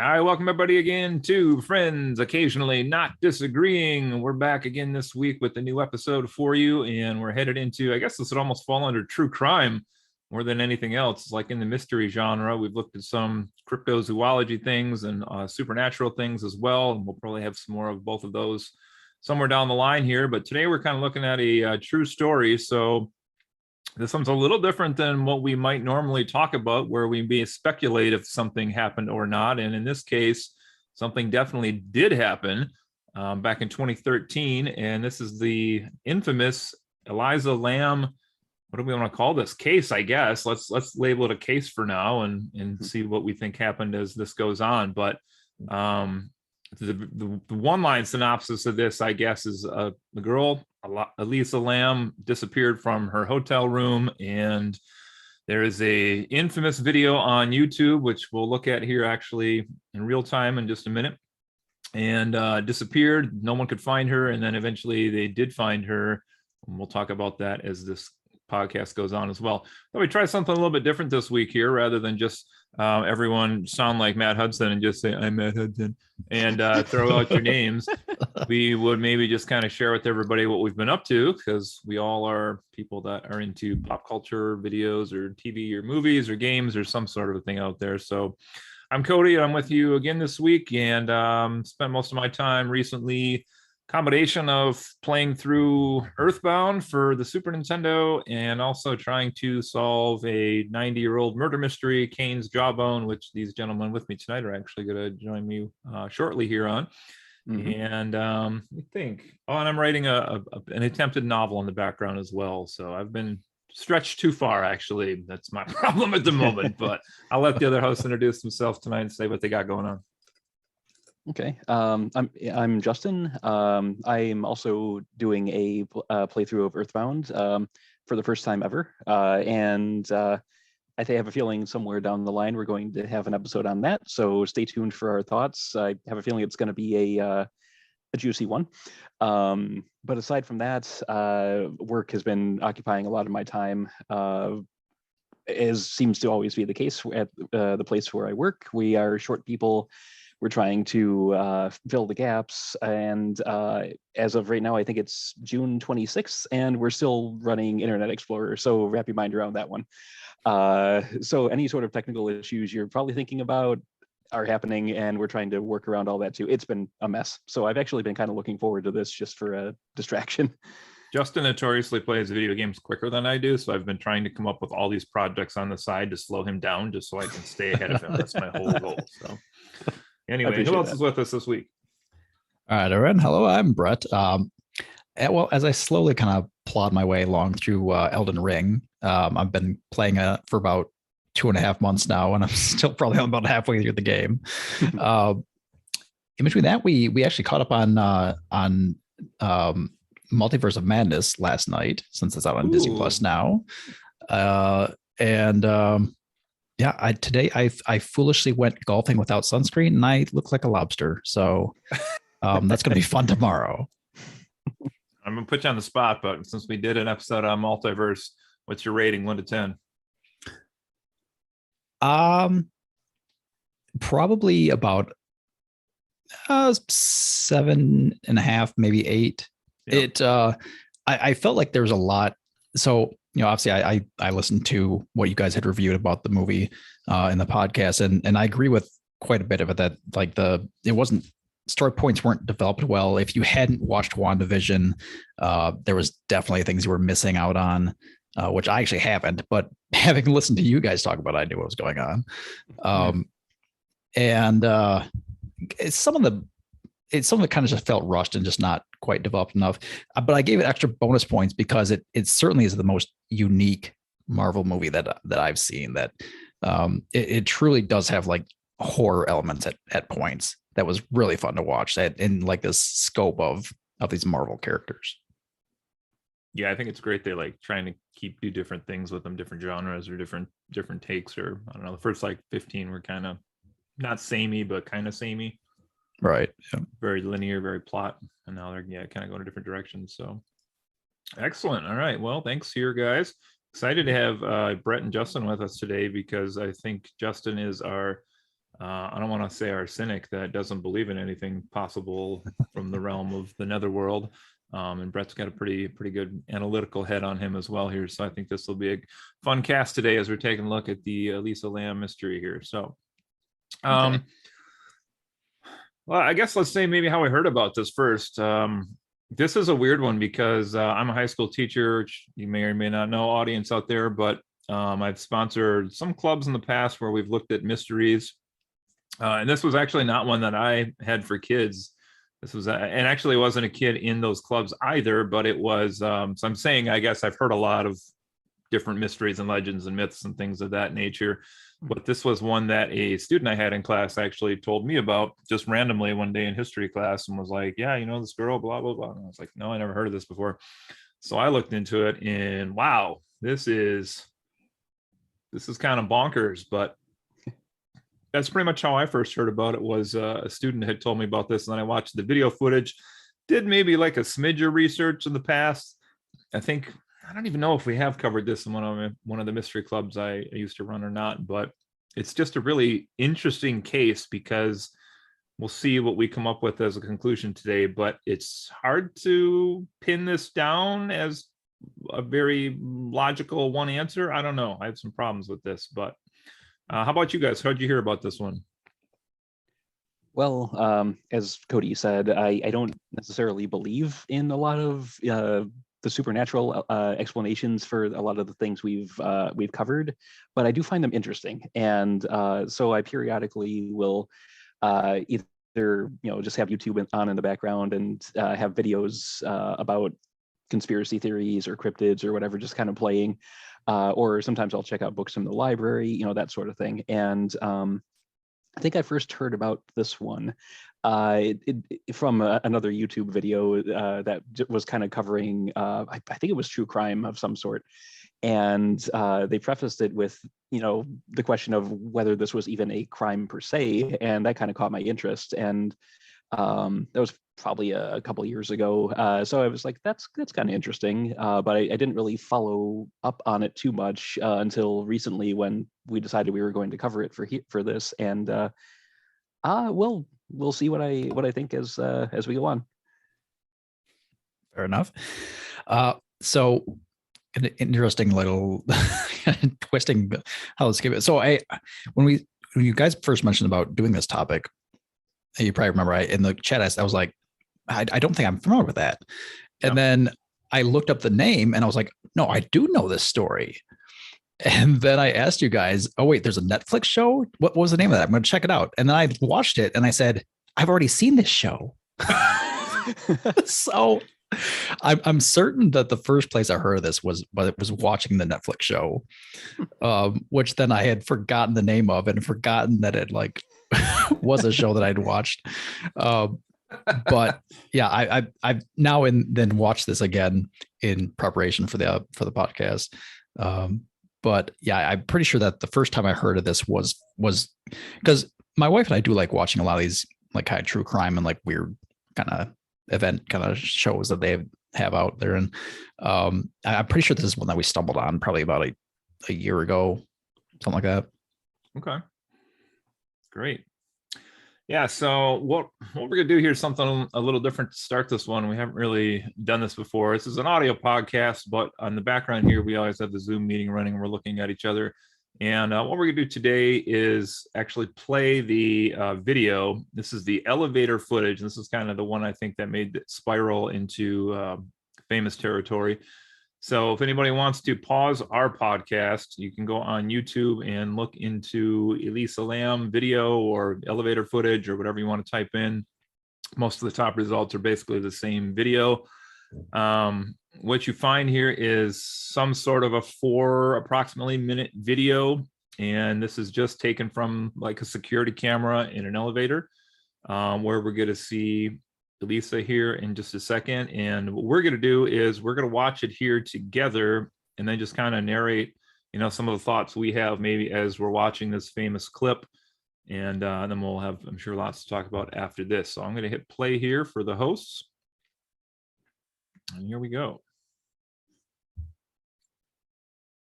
All right, welcome everybody again to Friends Occasionally Not Disagreeing. We're back again this week with a new episode for you, and we're headed into, I guess this would almost fall under true crime more than anything else. It's like in the mystery genre. We've looked at some cryptozoology things and supernatural things as well, and we'll probably have some more of both of those somewhere down the line here. But today we're kind of looking at a true story. So this one's a little different than what we might normally talk about, where we may speculate if something happened or not. And in this case, something definitely did happen back in 2013. And this is the infamous Elisa Lam. What do we want to call this case? I guess let's label it a case for now and see what we think happened as this goes on. But the one line synopsis of this, I guess, is the girl Elisa Lam disappeared from her hotel room, and there is a infamous video on YouTube, which we'll look at here actually in real time in just a minute, and disappeared. No one could find her, and then eventually they did find her, and we'll talk about that as this podcast goes on as well. But we try something a little bit different this week here, rather than just everyone sound like Matt Hudson and just say I'm Matt Hudson and throw out your names. We would maybe just kind of share with everybody what we've been up to, because we all are people that are into pop culture videos or TV or movies or games or some sort of a thing out there. So I'm Cody, and I'm with you again this week, and spent most of my time recently combination of playing through Earthbound for the Super Nintendo and also trying to solve a 90-year-old murder mystery, Kane's Jawbone, which these gentlemen with me tonight are actually going to join me shortly here on. And I think, and I'm writing an attempted novel in the background as well. So I've been stretched too far, actually. That's my problem at the moment, but I'll let the other hosts introduce themselves tonight and say what they got going on. Okay, I'm Justin. I'm also doing a playthrough of Earthbound for the first time ever, and I have a feeling somewhere down the line we're going to have an episode on that. So stay tuned for our thoughts. I have a feeling it's going to be a juicy one. But aside from that, work has been occupying a lot of my time. As seems to always be the case at the place where I work. We are short people. We're trying to fill the gaps, and as of right now, I think it's June 26th, and we're still running Internet Explorer, so wrap your mind around that one. So any sort of technical issues you're probably thinking about are happening, and we're trying to work around all that too. It's been a mess, so I've actually been kind of looking forward to this just for a distraction. Justin notoriously plays video games quicker than I do, so I've been trying to come up with all these projects on the side to slow him down, just so I can stay ahead of him. That's my whole goal. So anyway, who else is with us this week? All right, everyone. Hello, I'm Brett. Well, as I slowly kind of plod my way along through Elden Ring, I've been playing for about 2.5 months now, and I'm still probably about halfway through the game. In between that, we actually caught up on Multiverse of Madness last night, since it's out on Disney Plus now, yeah, today I foolishly went golfing without sunscreen, and I look like a lobster. So that's going to be fun tomorrow. I'm going to put you on the spot, but since we did an episode on Multiverse, what's your rating, 1 to 10? Probably about 7.5, maybe 8. Yep. I felt like there was a lot. So, obviously I listened to what you guys had reviewed about the movie in the podcast, and I agree with quite a bit of it, that like story points weren't developed well. If you hadn't watched WandaVision, there was definitely things you were missing out on, which I actually haven't, but having listened to you guys talk about it, I knew what was going on. And some of it kind of just felt rushed and just not quite developed enough. But I gave it extra bonus points because it certainly is the most unique Marvel movie that I've seen. That it truly does have like horror elements at points. That was really fun to watch. That in like this scope of these Marvel characters. Yeah, I think it's great. They like trying to do different things with them, different genres or different takes. Or I don't know. The first like 15 were kind of not samey, but kind of samey. Right. Yeah. Very linear, very plot, and now they're kind of going in different directions. So excellent. All right. Well, thanks here, guys. Excited to have Brett and Justin with us today, because I think Justin is our I don't want to say arsenic that doesn't believe in anything possible from the realm of the netherworld. And Brett's got a pretty good analytical head on him as well here. So I think this will be a fun cast today as we're taking a look at the Elisa Lam mystery here. So, Okay. well, I guess let's say maybe how I heard about this first. This is a weird one because I'm a high school teacher, which you may or may not know, audience out there, but I've sponsored some clubs in the past where we've looked at mysteries. And this was actually not one that I had for kids. This was, and actually wasn't a kid in those clubs either, but it was, so I'm saying, I guess I've heard a lot of different mysteries and legends and myths and things of that nature. But this was one that a student I had in class actually told me about just randomly one day in history class and was like, yeah, you know, this girl, blah, blah, blah. And I was like, no, I never heard of this before. So I looked into it and wow, this is kind of bonkers, but that's pretty much how I first heard about it. Was a student had told me about this, and then I watched the video footage, did maybe like a smidge of research in the past. I think, I don't even know if we have covered this in one of the mystery clubs I used to run or not, but it's just a really interesting case because we'll see what we come up with as a conclusion today, but it's hard to pin this down as a very logical one answer. I don't know. I have some problems with this, but how about you guys? How'd you hear about this one? Well, as Cody said, I don't necessarily believe in a lot of the supernatural explanations for a lot of the things we've covered, but I do find them interesting, and so I periodically will either just have YouTube on in the background and have videos about conspiracy theories or cryptids or whatever just kind of playing, or sometimes I'll check out books from the library, that sort of thing. And I think I first heard about this one from another YouTube video that was kind of covering, I think it was true crime of some sort. And they prefaced it with, the question of whether this was even a crime per se. And that kind of caught my interest. And that was probably a couple of years ago. So I was like, that's kind of interesting. But I didn't really follow up on it too much until recently when we decided we were going to cover it for this. And we'll see what I think as we go on. Fair enough. So an interesting little twisting how let's give it. So when you guys first mentioned about doing this topic, you probably remember in the chat, I was like, I don't think I'm familiar with that. And then I looked up the name and I was like, no, I do know this story. And then I asked you guys, oh, wait, there's a Netflix show. What was the name of that? I'm going to check it out. And then I watched it and I said, I've already seen this show. So I'm certain that the first place I heard of this was watching the Netflix show, which then I had forgotten the name of and forgotten that it was a show that I'd watched. But yeah, I've now and then watched this again in preparation for the podcast. But yeah, I'm pretty sure that the first time I heard of this was because my wife and I do like watching a lot of these like kind of true crime and like weird kind of event kind of shows that they have out there. And I'm pretty sure this is one that we stumbled on probably about a year ago, something like that. Okay. Great. Yeah, so what we're gonna do here is something a little different to start this one. We haven't really done this before. This is an audio podcast, but on the background here, we always have the Zoom meeting running and we're looking at each other. And what we're gonna do today is actually play the video. This is the elevator footage. This is kind of the one I think that made it spiral into famous territory. So if anybody wants to pause our podcast, you can go on YouTube and look into Elisa Lam video or elevator footage or whatever you want to type in. Most of the top results are basically the same video. What you find here is some sort of a approximately minute video. And this is just taken from like a security camera in an elevator, where we're going to see Elisa here in just a second. And what we're going to do is we're going to watch it here together and then just kind of narrate, some of the thoughts we have maybe as we're watching this famous clip. And then we'll have, I'm sure, lots to talk about after this. So I'm going to hit play here for the hosts. And here we go.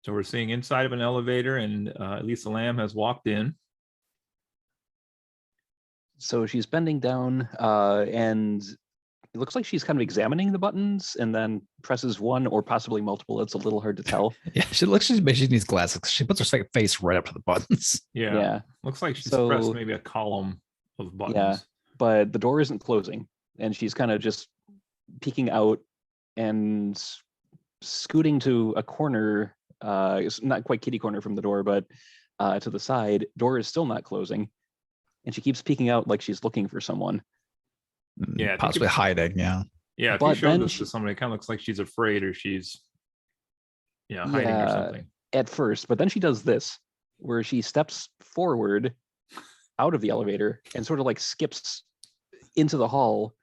So we're seeing inside of an elevator and Elisa Lam has walked in. So she's bending down, and it looks like she's kind of examining the buttons and then presses one or possibly multiple. It's a little hard to tell. Yeah, she needs glasses. She puts her face right up to the buttons. Yeah. Yeah. Looks like she's So- pressed maybe a column of buttons. Yeah. But the door isn't closing, and she's kind of just peeking out and scooting to a corner. It's not quite kitty corner from the door, but to the side. Door is still not closing, and she keeps peeking out like she's looking for someone. Yeah, I think Possibly if- hiding. Yeah. Yeah, if But you show then this she- to somebody, it kind of looks like she's afraid or she's hiding or Yeah. something. At first, but then she does this, where she steps forward out of the elevator and sort of like skips into the hall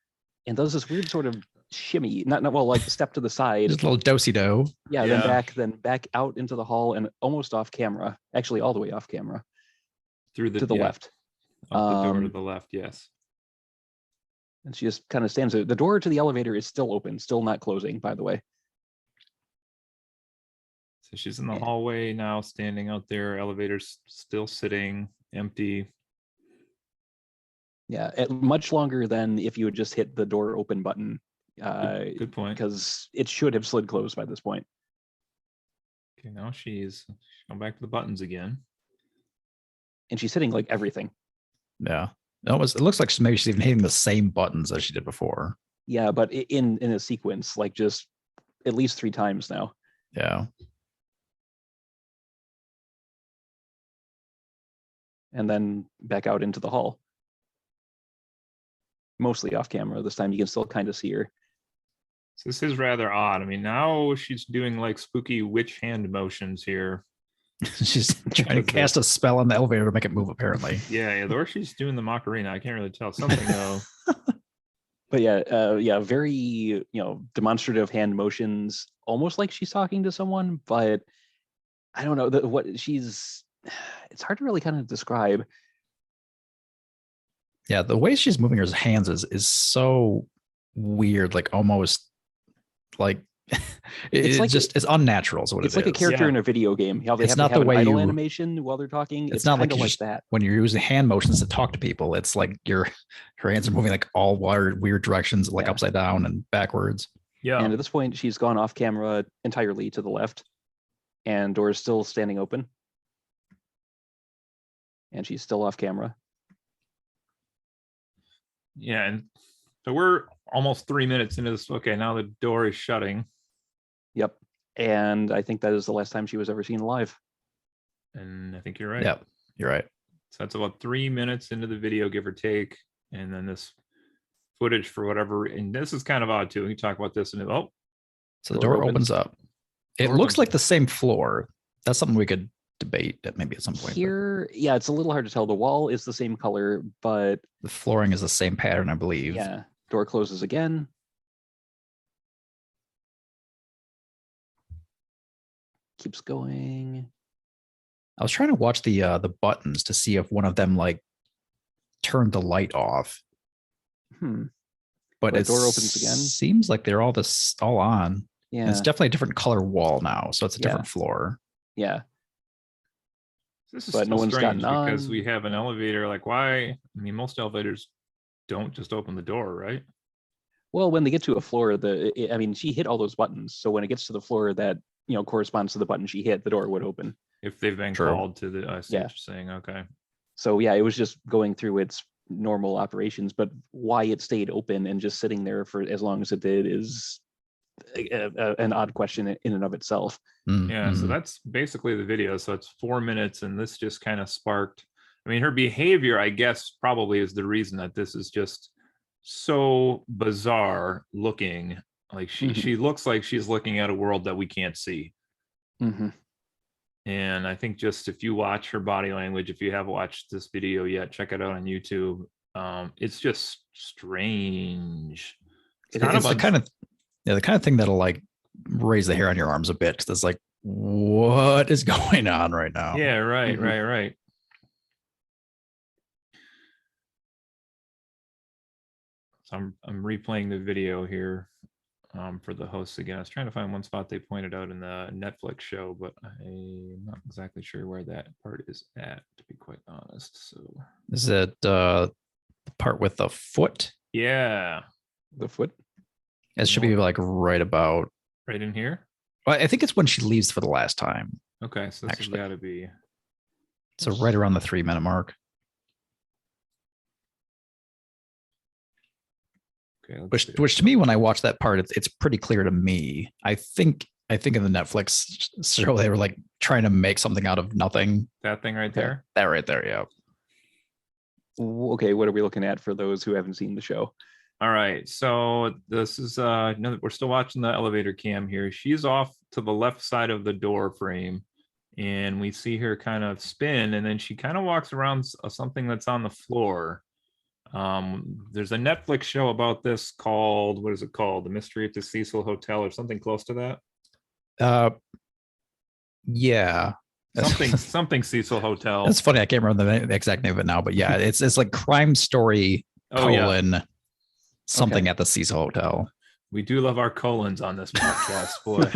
and does this weird sort of shimmy, not well, like step to the side. Just a little do-si-do. Yeah, Yeah. then back out into the hall and almost off camera, actually all the way off camera Through the to the left. Out the door to Um, the left, yes. And she just kind of stands there. The door to the elevator is still open, still not closing, by the way. So she's in the Yeah. hallway now, standing out there, elevator's still sitting, empty. Yeah, much longer than if you had just hit the door open button, Good point. because it should have slid closed by this point. Okay, now she's going back to the buttons again. And she's hitting like everything. Yeah. It looks like maybe she's even hitting the same buttons as she did before. Yeah, but in a sequence, like just at least 3 times now. Yeah. And then back out into the hall. Mostly off camera. This time you can still kind of see her. So this is rather odd. I mean, now she's doing like spooky witch hand motions here. She's trying to cast a spell on the elevator to make it move, apparently. Yeah, or she's doing the Macarena. I can't really tell. Something though. But yeah, very, demonstrative hand motions, almost like she's talking to someone, but I don't know it's hard to really kind of describe. Yeah, the way she's moving her hands is so weird, like almost like it's like just it's unnatural is what It's it like a is. character Yeah. in a video game. How they It's have not to have the an way idle you- animation while they're talking. It's not kind like of you like just- that. When you're using hand motions to talk to people, it's like her hands are moving like all weird directions, like Yeah. upside down and backwards. Yeah. And at this point, she's gone off camera entirely to the left, and door is still standing open. And she's still off camera. Yeah, and so we're almost 3 minutes into this. Okay, now the door is shutting, Yep. And I think that is the last time she was ever seen alive. and I think you're right. Yep, you're right. So that's about 3 minutes into the video, give or take, and then this footage for whatever. And this is kind of odd too. We can talk about this, and So the Door door opens up. It Door looks opens like the same floor. That's something we could debate at maybe at some point. But Here, yeah, it's a little hard to tell. The wall is the same color, but the flooring is the same pattern, I believe. yeah, door closes again. Keeps going. I was trying to watch the buttons to see if one of them like turned the light off, but The it door opens again. Seems like they're all on. And Yeah, it's definitely a different color wall now, so it's a Yeah. different floor. yeah. this is But no still one's strange gotten because on. we have an elevator. Like, why? I mean, most elevators don't just open the door, right? Well, when they get to a floor, she hit all those buttons. So when it gets to the floor that corresponds to the button she hit, the door would open. If they've been True. called to the, I see Yeah. what you're saying. Okay. So yeah, it was just going through its normal operations, but why it stayed open and just sitting there for as long as it did is an odd question in and of itself. Yeah, so Mhm. that's basically the video. So it's 4 minutes, and this just kind of sparked. I mean, her behavior, I guess, probably is the reason that this is just so bizarre looking. Like she looks like she's looking at a world that we can't see. Mhm. And I think just if you watch her body language, if you haven't watched this video yet, check it out on YouTube. It's just strange. It's the kind of thing that'll like raise the hair on your arms a bit, because it's like, what is going on right now? Yeah, right, Mhm. right. So I'm replaying the video here for the hosts again. I was trying to find one spot they pointed out in the Netflix show, but I'm not exactly sure where that part is at, to be quite honest. So Is it the part with the foot. Yeah. The foot. It should be like right about right in here. Well, I think it's when she leaves for the last time. Okay, so this has got to be. So right around the 3-minute mark. Okay, which to me, when I watch that part, it's pretty clear to me. I think in the Netflix show they were like trying to make something out of nothing. That thing right there. That right there, yeah. Okay, what are we looking at for those who haven't seen the show? All right, so this is we're still watching the elevator cam here. She's off to the left side of the door frame, and we see her kind of spin, and then she kind of walks around something that's on the floor. There's a Netflix show about this called, what is it called? The Mystery at the Cecil Hotel, or something close to that. Yeah. Something Cecil Hotel. That's funny. I can't remember the exact name of it now, but yeah, it's like Crime Story something at the Cecil Hotel. We do love our colons on this podcast, boy.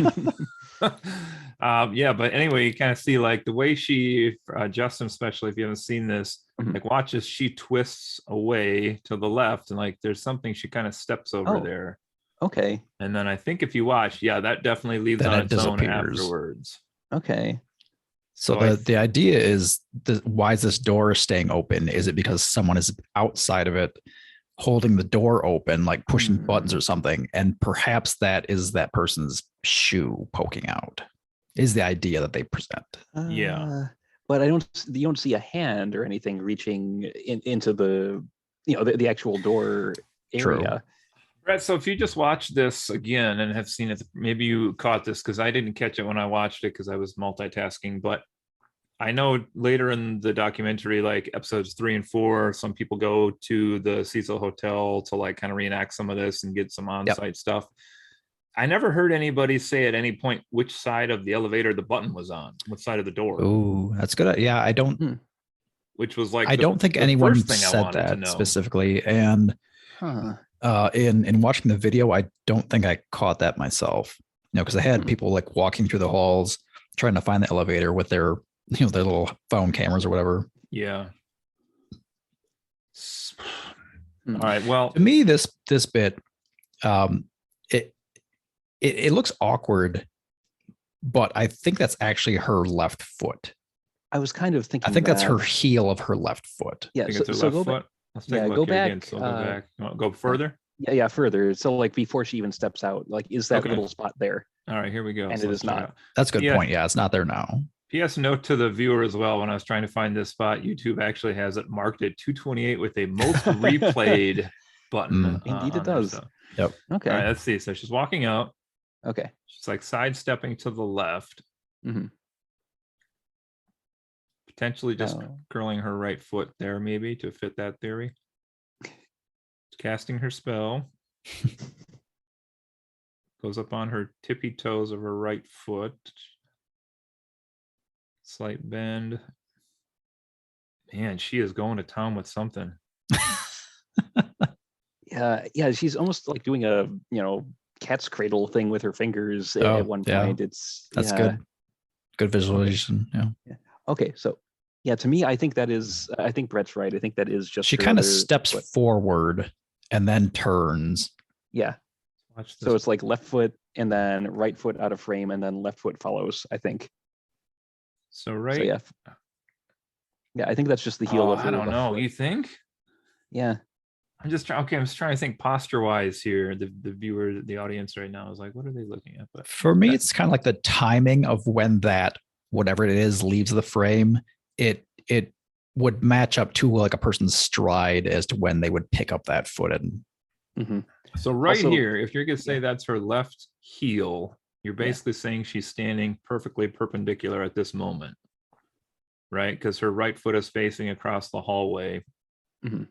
Yeah, but anyway, you kind of see like the way she, Justin, especially if you haven't seen this, like watch as she twists away to the left, and like there's something she kind of steps over there. Okay. And then I think if you watch, that definitely leaves on its own afterwards. Okay. So the idea is, why is this door staying open? Is it because someone is outside of it holding the door open, like pushing buttons or something? And perhaps that is that person's shoe poking out, is the idea that they present. But you don't see a hand or anything reaching into the, the actual door area. True. Brett, so if you just watch this again and have seen it, maybe you caught this, because I didn't catch it when I watched it because I was multitasking, but I know later in the documentary, like episodes 3 and 4, some people go to the Cecil Hotel to like kind of reenact some of this and get some on-site stuff. I never heard anybody say at any point which side of the elevator the button was on, what side of the door. Oh, that's good. Yeah, I don't. Which was like I don't think anyone said that specifically, and in watching the video, I don't think I caught that myself. Because I had people like walking through the halls trying to find the elevator with their their little phone cameras or whatever. Yeah. All right. Well, to me, this bit, it looks awkward, but I think that's actually her left foot. I was kind of thinking. I think that's her heel of her left foot. Yeah. So go back. Let's take a look go here back. Again. So go back. You want to go further? Yeah, further. So like before she even steps out, like is that little spot there? All right, here we go. And so it is not. That's a good point. Yeah, it's not there now. P.S. note to the viewer as well, when I was trying to find this spot, YouTube actually has it marked at 228 with a most replayed button. Indeed it does. Yep. Okay. All right, let's see. So she's walking out. Okay. She's like sidestepping to the left. Potentially just curling her right foot there, maybe, to fit that theory. Casting her spell. Goes up on her tippy toes of her right foot. Slight bend. Man, she is going to town with something. Yeah, she's almost like doing a cat's cradle thing with her fingers at one point. That's good. Good visualization. Yeah. Okay, so to me, I think Brett's right. I think that is just she kind of steps forward and then turns. Yeah. So it's like left foot and then right foot out of frame and then left foot follows, I think. So yeah, I think that's just the heel of her. I don't know. You think? Yeah. I'm just trying to think posture wise here. The viewer, the audience right now is like, what are they looking at? But for me, it's kind of like the timing of when that whatever it is leaves the frame. It would match up to like a person's stride as to when they would pick up that foot. And so here, if you're gonna say that's her left heel, you're basically saying she's standing perfectly perpendicular at this moment, right? Because her right foot is facing across the hallway.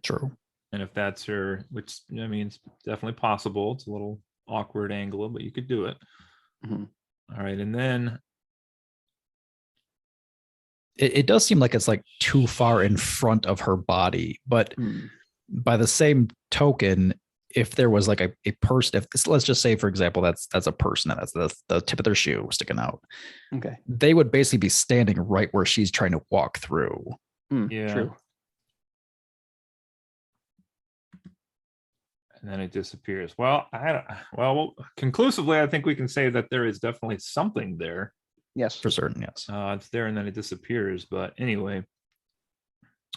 True. And if that's her, which I mean, it's definitely possible. It's a little awkward angle, but you could do it. All right, and then it does seem like it's like too far in front of her body, but by the same token, if there was like a person, let's just say, for example, that's a person, that's the tip of their shoe sticking out. Okay. They would basically be standing right where she's trying to walk through. Yeah. True. and then it disappears. Well, conclusively, I think we can say that there is definitely something there. Yes, for certain. Yes. It's there and then it disappears. But anyway,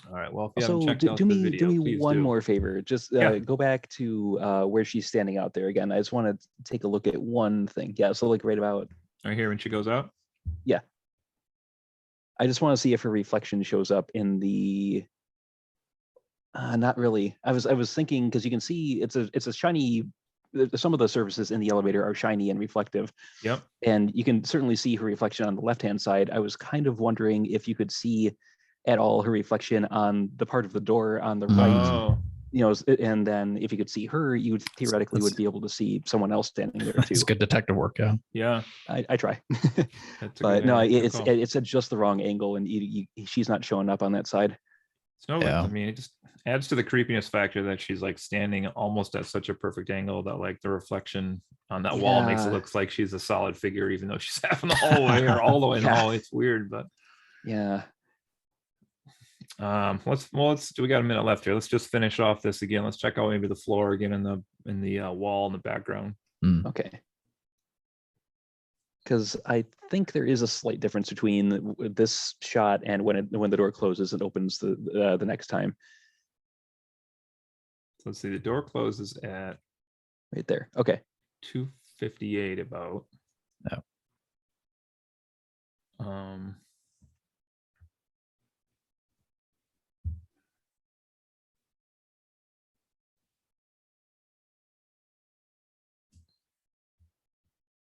all right. Well, if you haven't Also, checked out do the me video, please one do. more favor. Just Yeah. go back to where she's standing out there again. I just want to take a look at one thing. Yeah, so like right about Right here when she goes out. yeah. I just want to see if her reflection shows up in the. Not really. I was thinking because you can see it's a shiny. Some of the surfaces in the elevator are shiny and reflective. Yep. And you can certainly see her reflection on the left-hand side. I was kind of wondering if you could see at all her reflection on the part of the door on the right. Oh, And then if you could see her, you theoretically would be able to see someone else standing there too. It's good detective work. Yeah. yeah. I try, That's a but good, no, good it's call. it's at just the wrong angle, and she's not showing up on that side. So Yeah. I mean, it just adds to the creepiness factor that she's like standing almost at such a perfect angle that like the reflection on that wall makes it Yeah. look like she's a solid figure, even though she's half in the hallway or all the way in the Yeah. hallway. It's weird, but Yeah. let's do we got a minute left here. Let's just finish off this again. Let's check out maybe the floor again in the wall in the background. Okay. Because I think there is a slight difference between this shot and when the door closes and opens the next time. So let's see, the door closes at Right there. Okay. 2:58 about. Yeah.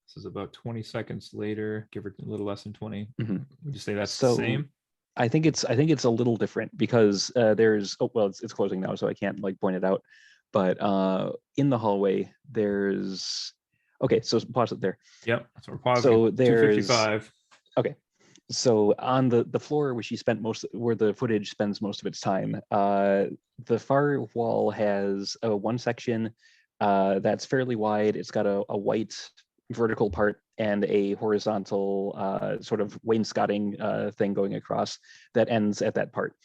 This is about 20 seconds later, give or a little less than 20. Mhm. Would you say that's So, the same? I think it's a little different because there's it's closing now, so I can't like point it out. But in the hallway, there's so pause it there. Yep. So we're pausing. So at there's 2:55. So on the floor where where the footage spends most of its time, the far wall has one section that's fairly wide. It's got a white vertical part and a horizontal sort of wainscoting thing going across that ends at that part.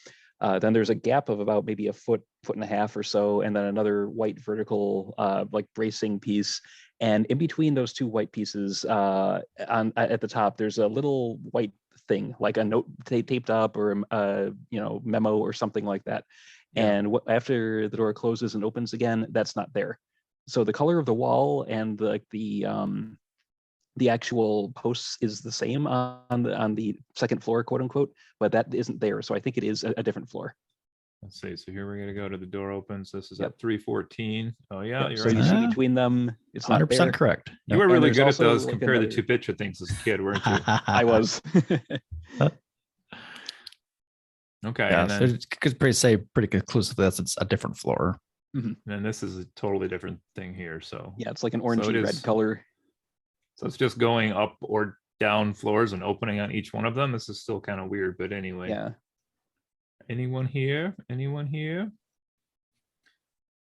Then there's a gap of about maybe a foot and a half or so, and then another white vertical like bracing piece. And in between those two white pieces, at the top, there's a little white thing, like a note taped up or a memo or something like that. Yeah. And after the door closes and opens again, that's not there. So the color of the wall and the actual posts is the same on the second floor, quote unquote, but that isn't there. So I think it is a different floor. Let's see. So here we're going to go to the door opens. This is Yep. at 3:14. Oh yeah, Yep. you're So right. you see Ah. between them, it's not 100% there. correct. You were And really there's good at also, those like, compare the another- two picture things as a kid, weren't you? I was. Okay. Yeah, And so then it's could pretty conclusively that's it's a different floor. this is a totally different thing here. So Yeah, it's like an So it orangey red is- color. So it's just going up or down floors and opening on each one of them. This is still kind of weird, but anyway. Yeah. Anyone here? Anyone here?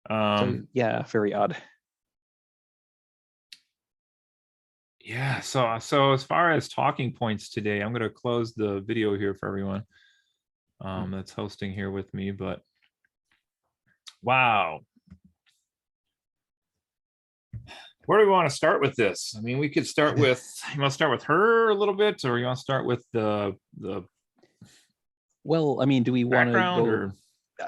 So yeah, very odd. Yeah, so as far as talking points today, I'm going to close the video here for everyone that's hosting here with me, but wow. Where do we want to start with this? I mean, we could start with, you want to start with her a little bit, or you want to start with the Well, I mean, do we want to background go? or?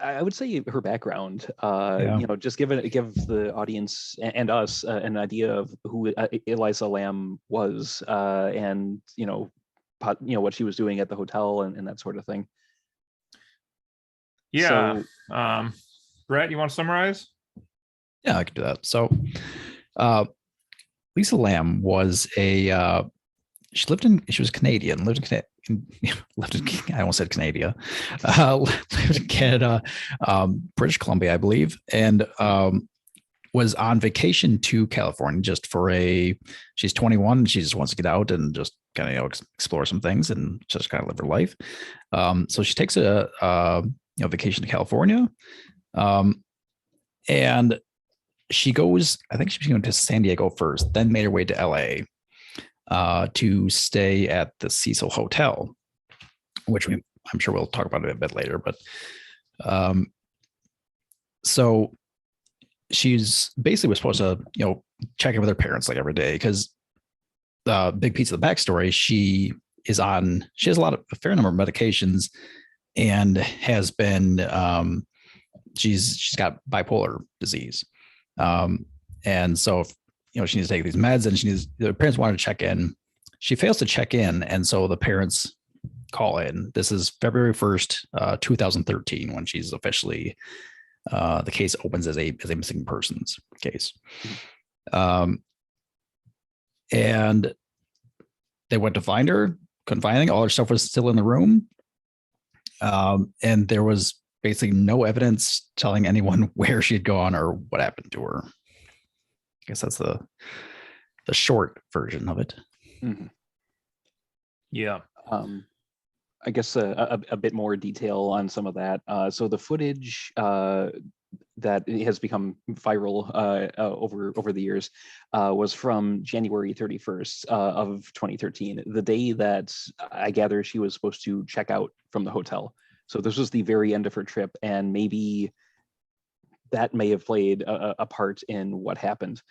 I would say her background. Yeah. Just give the audience and us an idea of who Elisa Lam was, and what she was doing at the hotel and that sort of thing. Yeah. So, Brett, you want to summarize? Yeah, I could do that. So Lisa Lam was she was Canadian, lived in I almost said Canada, lived in Canada, British Columbia, I believe, and was on vacation to California just she's 21. She just wants to get out and just kind of, explore some things and just kind of live her life. So she takes a vacation to California. And she goes, I think she was going to San Diego first, then made her way to LA to stay at the Cecil Hotel, which I'm sure we'll talk about it a bit later. But so she's basically was supposed to, check in with her parents like every day because the big piece of the backstory, she has a fair number of medications and has been, she's got bipolar disease. And so, she needs to take these meds and the parents wanted to check in. She fails to check in. And so the parents call in. This is February 1st, 2013, when she's officially, the case opens as a missing persons case. And they went to find her, couldn't find anything. All her stuff was still in the room. And there was basically no evidence telling anyone where she had gone or what happened to her. I guess that's the short version of it. Mm-hmm. Yeah. I guess a bit more detail on some of that. So the footage that has become viral over the years was from January 31st of 2013, the day that I gather she was supposed to check out from the hotel. So this was the very end of her trip, and maybe that may have played a part in what happened.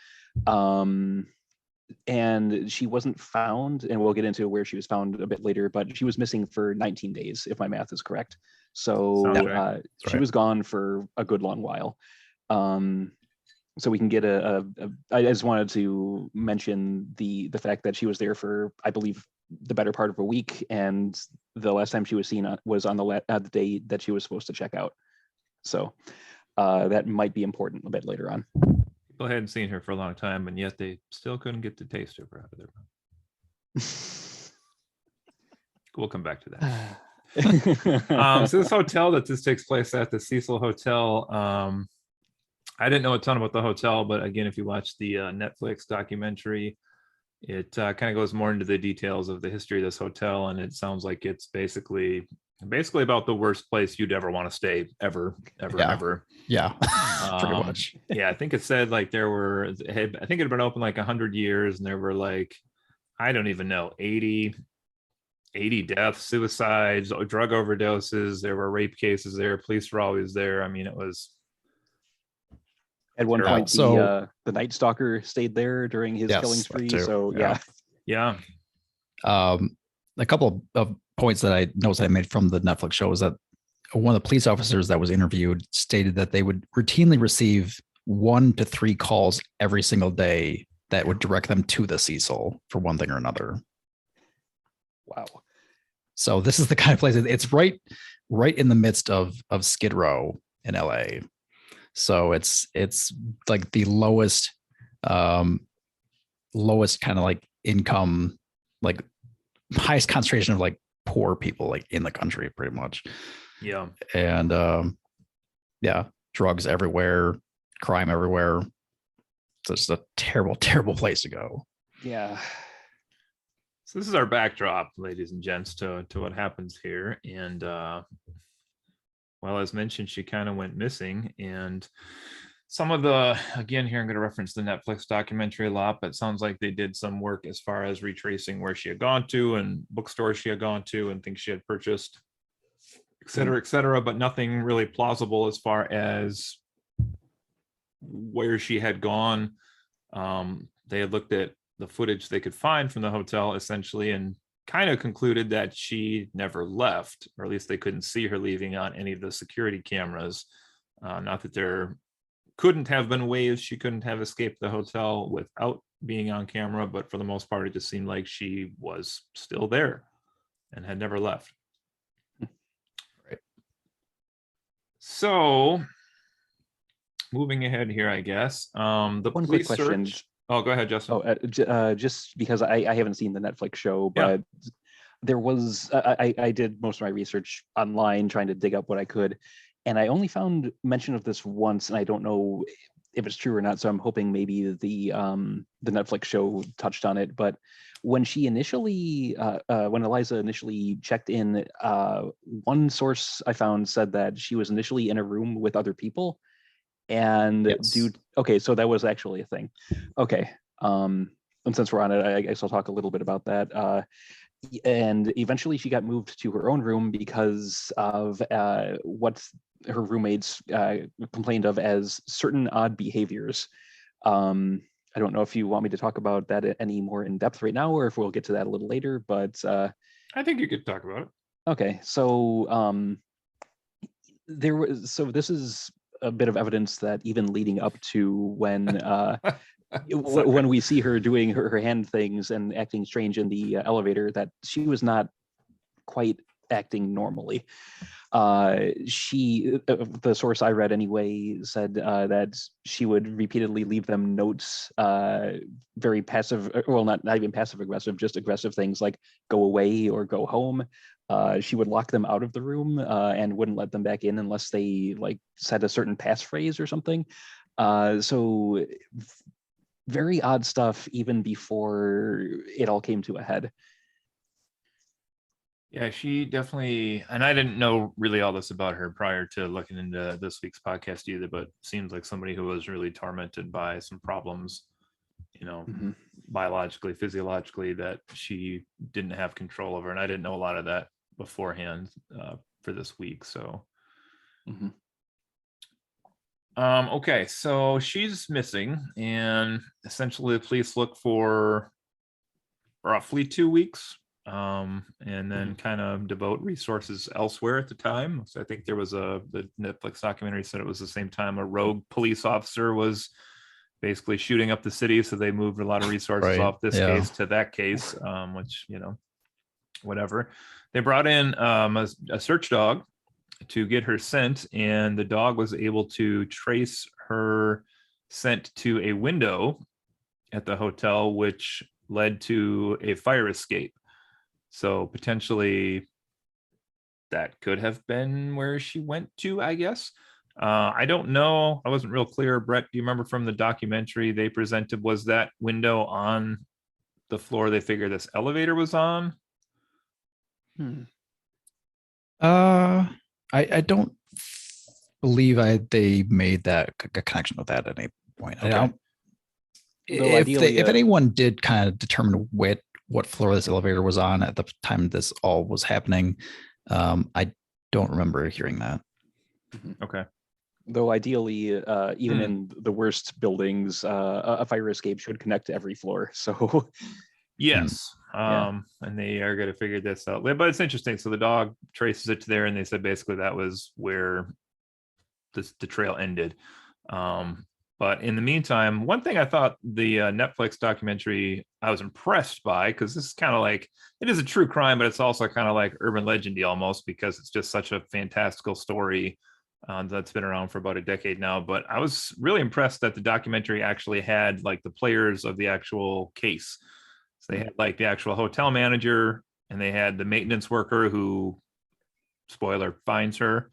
And she wasn't found, and we'll get into where she was found a bit later, but she was missing for 19 days, if my math is correct. So right. She was gone for a good long while. So we can get I just wanted to mention the fact that she was there for, I believe, the better part of a week, and the last time she was seen was on the day that she was supposed to check out. So that might be important a bit later on. People hadn't seen her for a long time, and yet they still couldn't get the taste of her out of their mouth. We'll come back to that. So this hotel that this takes place at, the Cecil Hotel, I didn't know a ton about the hotel, but again, if you watch the Netflix documentary, it kind of goes more into the details of the history of this hotel, and it sounds like it's basically about the worst place you'd ever want to stay ever. Yeah, pretty much. Yeah, I think it said like I think it had been open like 100 years, and there were like, I don't even know, 80 deaths, suicides, drug overdoses. There were rape cases there. Police were always there. I mean, it was. At one point, the Night Stalker stayed there during his killing spree. So yeah. A couple of points that I noticed I made from the Netflix show is that one of the police officers that was interviewed stated that they would routinely receive 1 to 3 calls every single day that would direct them to the Cecil for one thing or another. Wow. So this is the kind of place, it's right in the midst of Skid Row in LA. So it's like the lowest kind of like income, like highest concentration of like poor people like in the country, pretty much. Yeah. And drugs everywhere, crime everywhere. So it's a terrible, terrible place to go. Yeah. So this is our backdrop, ladies and gents, to what happens here. And well, as mentioned, she kind of went missing, and some of again, here I'm going to reference the Netflix documentary a lot, but it sounds like they did some work as far as retracing where she had gone to and bookstores she had gone to and things she had purchased, et cetera, but nothing really plausible as far as where she had gone. They had looked at the footage they could find from the hotel essentially and kind of concluded that she never left, or at least they couldn't see her leaving on any of the security cameras. Not that there couldn't have been ways she couldn't have escaped the hotel without being on camera, but for the most part, it just seemed like she was still there and had never left. Right. So moving ahead here, I guess. The one quick question. Oh, go ahead, Justin. Just because I haven't seen the Netflix show, but there was, I did most of my research online trying to dig up what I could, and I only found mention of this once, and I don't know if it's true or not, so I'm hoping maybe the Netflix show touched on it. But when she initially, when Eliza initially checked in, one source I found said that she was initially in a room with other people. And okay, so that was actually a thing. Okay, and since we're on it, I guess I'll talk a little bit about that. and eventually she got moved to her own room because of what her roommates complained of as certain odd behaviors. I don't know if you want me to talk about that any more in depth right now, or if we'll get to that a little later, but I think you could talk about it. okay. So this is a bit of evidence that even leading up to when when we see her doing her hand things and acting strange in the elevator, that she was not quite acting normally. The source I read anyway said that she would repeatedly leave them notes, very passive, well, not even passive aggressive, just aggressive things like go away or go home. She would lock them out of the room and wouldn't let them back in unless they like said a certain passphrase or something. So very odd stuff even before it all came to a head. Yeah, she definitely, and I didn't know really all this about her prior to looking into this week's podcast either, but seems like somebody who was really tormented by some problems, biologically, physiologically, that she didn't have control over. And I didn't know a lot of that beforehand for this week. So, okay, so she's missing, and essentially the police look for roughly 2 weeks. And then kind of devote resources elsewhere at the time. So I think there was the Netflix documentary said it was the same time a rogue police officer was basically shooting up the city. So they moved a lot of resources off this case to that case, which, whatever. They brought in a search dog to get her scent, and the dog was able to trace her scent to a window at the hotel, which led to a fire escape. So potentially that could have been where she went to, I guess. I don't know. I wasn't real clear. Brett, do you remember from the documentary they presented, was that window on the floor they figured this elevator was on? I don't believe they made that a connection with that at any point. Okay. I don't. If anyone did kind of determine what floor this elevator was on at the time this all was happening, I don't remember hearing that. Okay. Though ideally, even in the worst buildings, a fire escape should connect to every floor. So yes. And they are going to figure this out. But it's interesting. So the dog traces it to there, and they said basically that was where the trail ended. But in the meantime, one thing I thought the Netflix documentary I was impressed by, because this is kind of like, it is a true crime, but it's also kind of like urban legendy almost, because it's just such a fantastical story that's been around for about a decade now. But I was really impressed that the documentary actually had like the players of the actual case. So they had like the actual hotel manager, and they had the maintenance worker who, spoiler, finds her.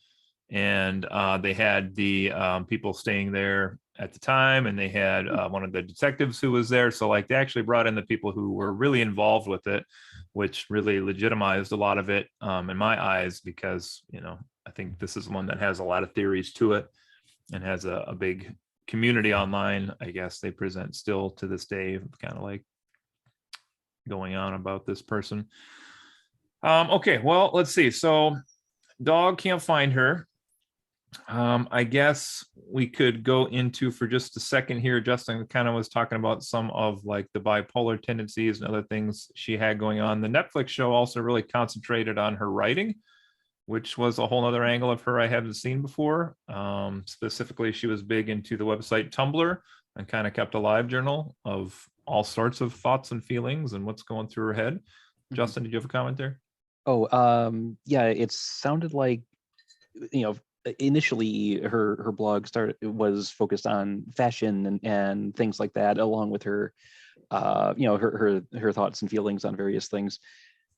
And they had the people staying there at the time, and they had one of the detectives who was there. So like they actually brought in the people who were really involved with it, which really legitimized a lot of it in my eyes, because I think this is one that has a lot of theories to it and has a big community online. I guess they present still to this day, kind of like going on about this person. Okay, well, let's see. So dog can't find her. I guess we could go into for just a second here. Justin kind of was talking about some of like the bipolar tendencies and other things she had going on. The Netflix show also really concentrated on her writing, which was a whole other angle of her I haven't seen before. Specifically, she was big into the website Tumblr and kind of kept a live journal of all sorts of thoughts and feelings and what's going through her head. Justin, did you have a comment there? Yeah, it sounded like, initially her blog was focused on fashion and things like that, along with her her thoughts and feelings on various things.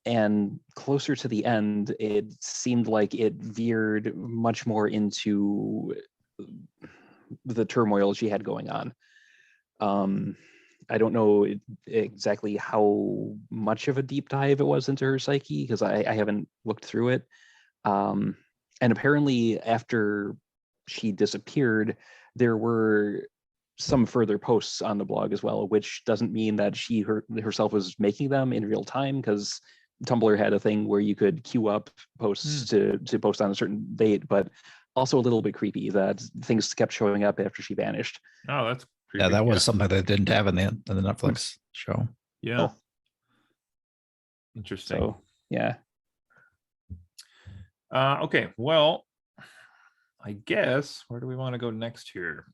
And closer to the end, it seemed like it veered much more into the turmoil she had going on. I don't know exactly how much of a deep dive it was into her psyche, because I haven't looked through it. And apparently after she disappeared, there were some further posts on the blog as well, which doesn't mean that she herself was making them in real time, because Tumblr had a thing where you could queue up posts to post on a certain date, but also a little bit creepy that things kept showing up after she vanished. Oh, that's creepy. Yeah, that was something that didn't have in the Netflix show. Yeah. Oh. Interesting. So yeah. Okay, well, I guess where do we want to go next here?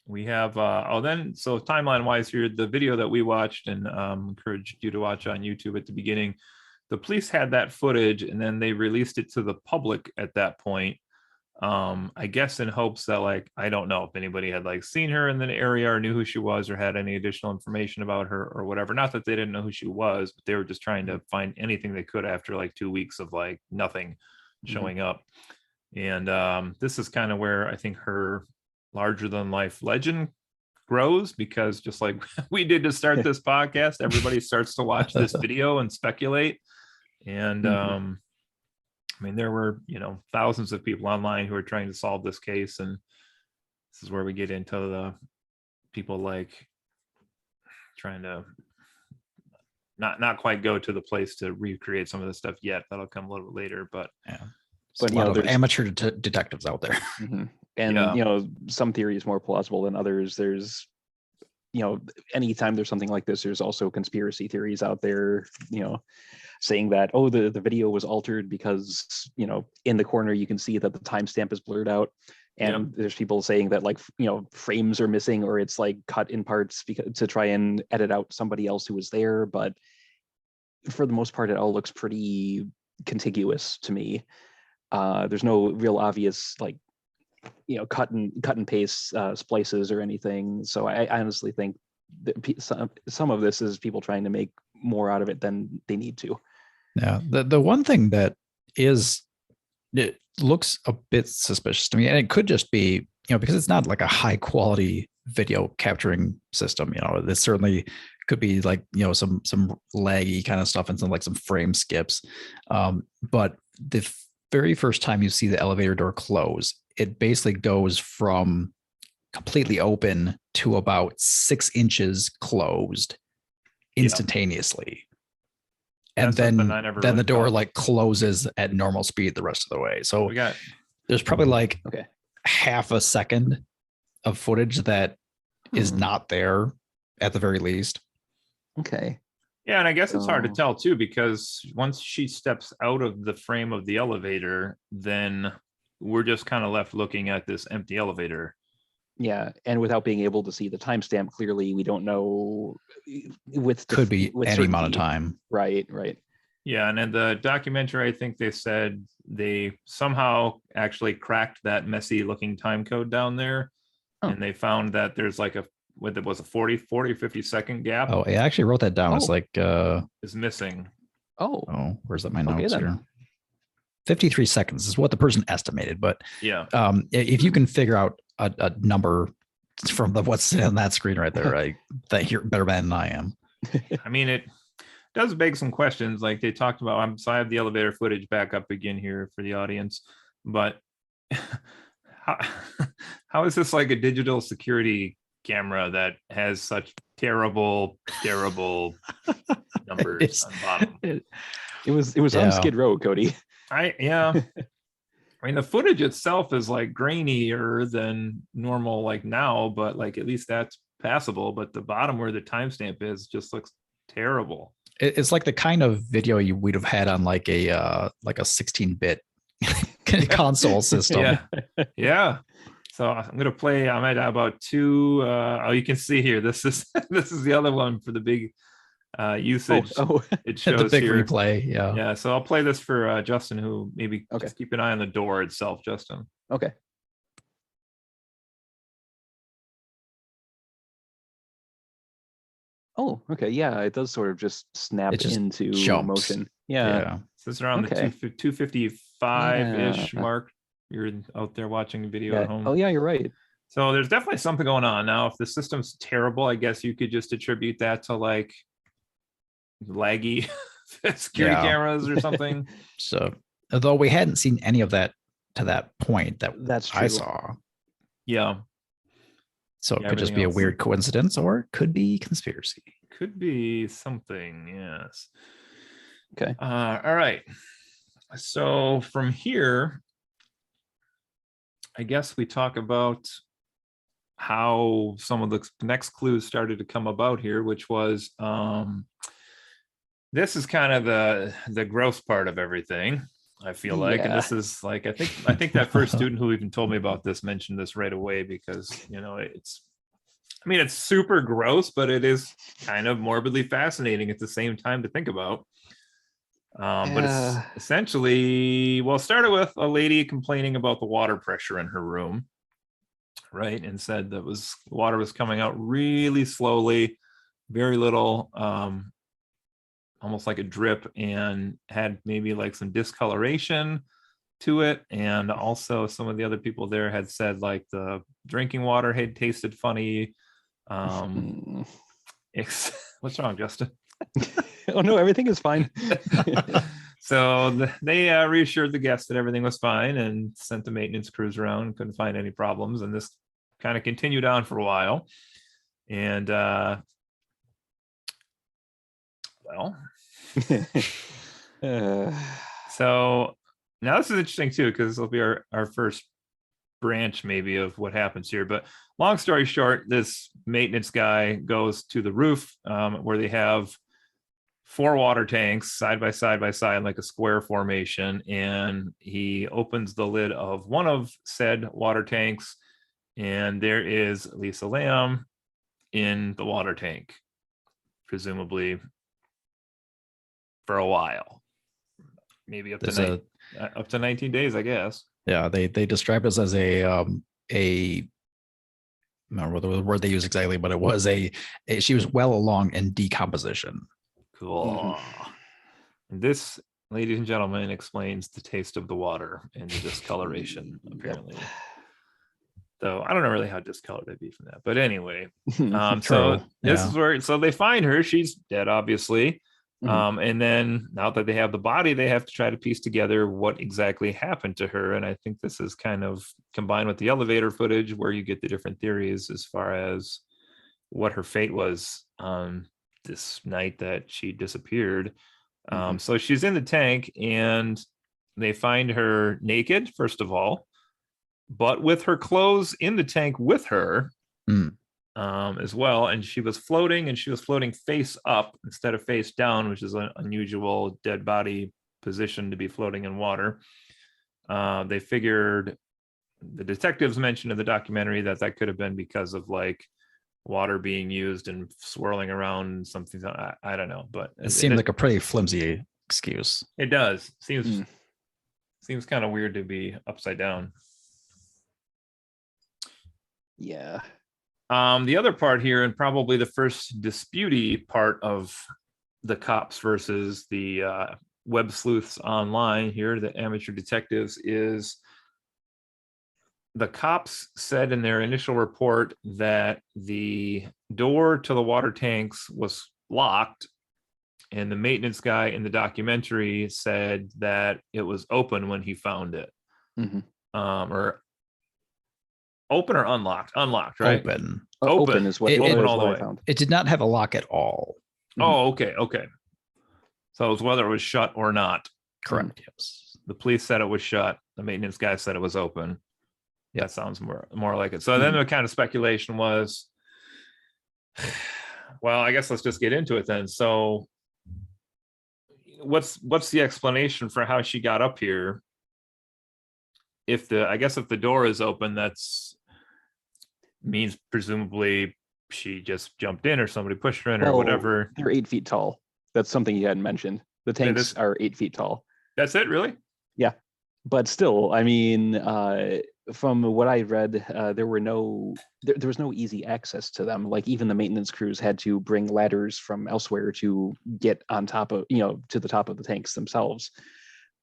We have so timeline wise here, the video that we watched and encouraged you to watch on YouTube at the beginning, the police had that footage and then they released it to the public at that point. I guess in hopes that, like, I don't know if anybody had like seen her in the area or knew who she was or had any additional information about her or whatever. Not that they didn't know who she was, but they were just trying to find anything they could after like 2 weeks of like nothing showing up. And this is kind of where I think her larger than life legend grows, because just like we did to start this podcast, everybody starts to watch this video and speculate. And I mean, there were, thousands of people online who are trying to solve this case. And this is where we get into the people like trying to not quite go to the place to recreate some of this stuff yet. That'll come a little bit later, but yeah. But a lot of amateur detectives out there. And some theories more plausible than others. There's anytime there's something like this, there's also conspiracy theories out there, saying that, oh, the video was altered because, in the corner you can see that the timestamp is blurred out. And there's people saying that, like, frames are missing or it's like cut in parts to try and edit out somebody else who was there. But for the most part, it all looks pretty contiguous to me. There's no real obvious, like, cut and paste splices or anything. So I honestly think that some of this is people trying to make more out of it than they need to. Yeah. The one thing that it looks a bit suspicious to me, and it could just be, because it's not like a high quality video capturing system, this certainly could be like, some laggy kind of stuff and some frame skips. But the very first time you see the elevator door close, it basically goes from completely open to about 6 inches closed instantaneously. And then the door like closes at normal speed the rest of the way. So there's probably like half a second of footage that is not there at the very least. Okay. Yeah, and I guess it's hard to tell too, because once she steps out of the frame of the elevator, then we're just kind of left looking at this empty elevator. Yeah, and without being able to see the timestamp clearly, we don't know could be any certainty. Amount of time. Right. Yeah, and in the documentary, I think they said they somehow actually cracked that messy looking time code down there, and they found that there's like a 40 or 50 second gap. Oh, I actually wrote that down. It's like is missing. Oh, where's that my notes here? 53 seconds is what the person estimated, but if you can figure out a number from what's on that screen right there, that you're better than I am. I mean, it does beg some questions. Like they talked about, so I have the elevator footage back up again here for the audience, but how is this like a digital security camera that has such terrible numbers on the bottom? It was on Skid Row, Cody. I mean, the footage itself is like grainier than normal, like now, but like at least that's passable. But the bottom where the timestamp is just looks terrible. It's like the kind of video we'd have had on like a 16-bit console system. Yeah. So I'm gonna play. I'm at about 2. You can see here. This is the other one for the big usage. It shows the big here. Replay. Yeah. So I'll play this for Justin, who maybe just keep an eye on the door itself, Justin. Okay. Oh, okay. Yeah, it does sort of just snap into motion. Yeah. So it's around the 255-ish mark. You're out there watching a video at home. Oh, yeah, you're right. So there's definitely something going on. Now, if the system's terrible, I guess you could just attribute that to like laggy security cameras or something. So, although we hadn't seen any of that to that point, that's true. I saw. Yeah. So it could just be a weird coincidence, or it could be conspiracy. Could be something, yes. Okay. All right. So from here, I guess we talk about how some of the next clues started to come about here, which was this is kind of the gross part of everything, I feel like. And Yeah. this is like, I think that first student who even told me about this mentioned this right away, because it's super gross, but it is kind of morbidly fascinating at the same time to think about. But it's essentially, well, it started with a lady complaining about the water pressure in her room, right? And said that water was coming out really slowly, very little, almost like a drip, and had maybe like some discoloration to it. And also some of the other people there had said like the drinking water had tasted funny. What's wrong, Justin? Oh no, everything is fine. So they reassured the guests that everything was fine and sent the maintenance crews around, couldn't find any problems. And this kind of continued on for a while. And so now this is interesting too, because this will be our first branch maybe of what happens here. But long story short, this maintenance guy goes to the roof where they have 4 water tanks side by side like a square formation, and he opens the lid of one of said water tanks, and there is Elisa Lam in the water tank, presumably for a while, maybe up to 19 days, I guess. Yeah, they describe us as a I don't remember the word they use exactly, but it was she was well along in decomposition. Cool. And this, ladies and gentlemen, explains the taste of the water and the discoloration, apparently. Yep. Though I don't know really how discolored I'd be from that. But anyway, so this is where, so they find her. She's dead, obviously. And then now that they have the body, they have to try to piece together what exactly happened to her. And I think this is kind of combined with the elevator footage where you get the different theories as far as what her fate was on this night that she disappeared. So she's in the tank, and they find her naked, first of all, but with her clothes in the tank with her as well. And she was floating face up instead of face down, which is an unusual dead body position to be floating in water. They figured, the detectives mentioned in the documentary, that could have been because of like water being used and swirling around something. I don't know, but it seemed like a pretty flimsy excuse. It does. Seems kind of weird to be upside down. Yeah. The other part here, and probably the first disputey part of the cops versus the web sleuths online here, the amateur detectives, is the cops said in their initial report that the door to the water tanks was locked, and the maintenance guy in the documentary said that it was open when he found it. Or open or unlocked? Unlocked, right? Open is what open all the way. I found. It did not have a lock at all. Oh, okay. So it was whether it was shut or not. Correct. Yes. The police said it was shut. The maintenance guy said it was open. That sounds more like it. So then the kind of speculation was, well, I guess let's just get into it then. So what's the explanation for how she got up here? If the door is open, that's means presumably she just jumped in, or somebody pushed her in, or whatever. They're 8 feet tall. That's something you hadn't mentioned. The tanks are 8 feet tall. That's it, really? Yeah, but still, I mean, from what I read, there was no easy access to them. Like even the maintenance crews had to bring ladders from elsewhere to get on top of, to the top of the tanks themselves.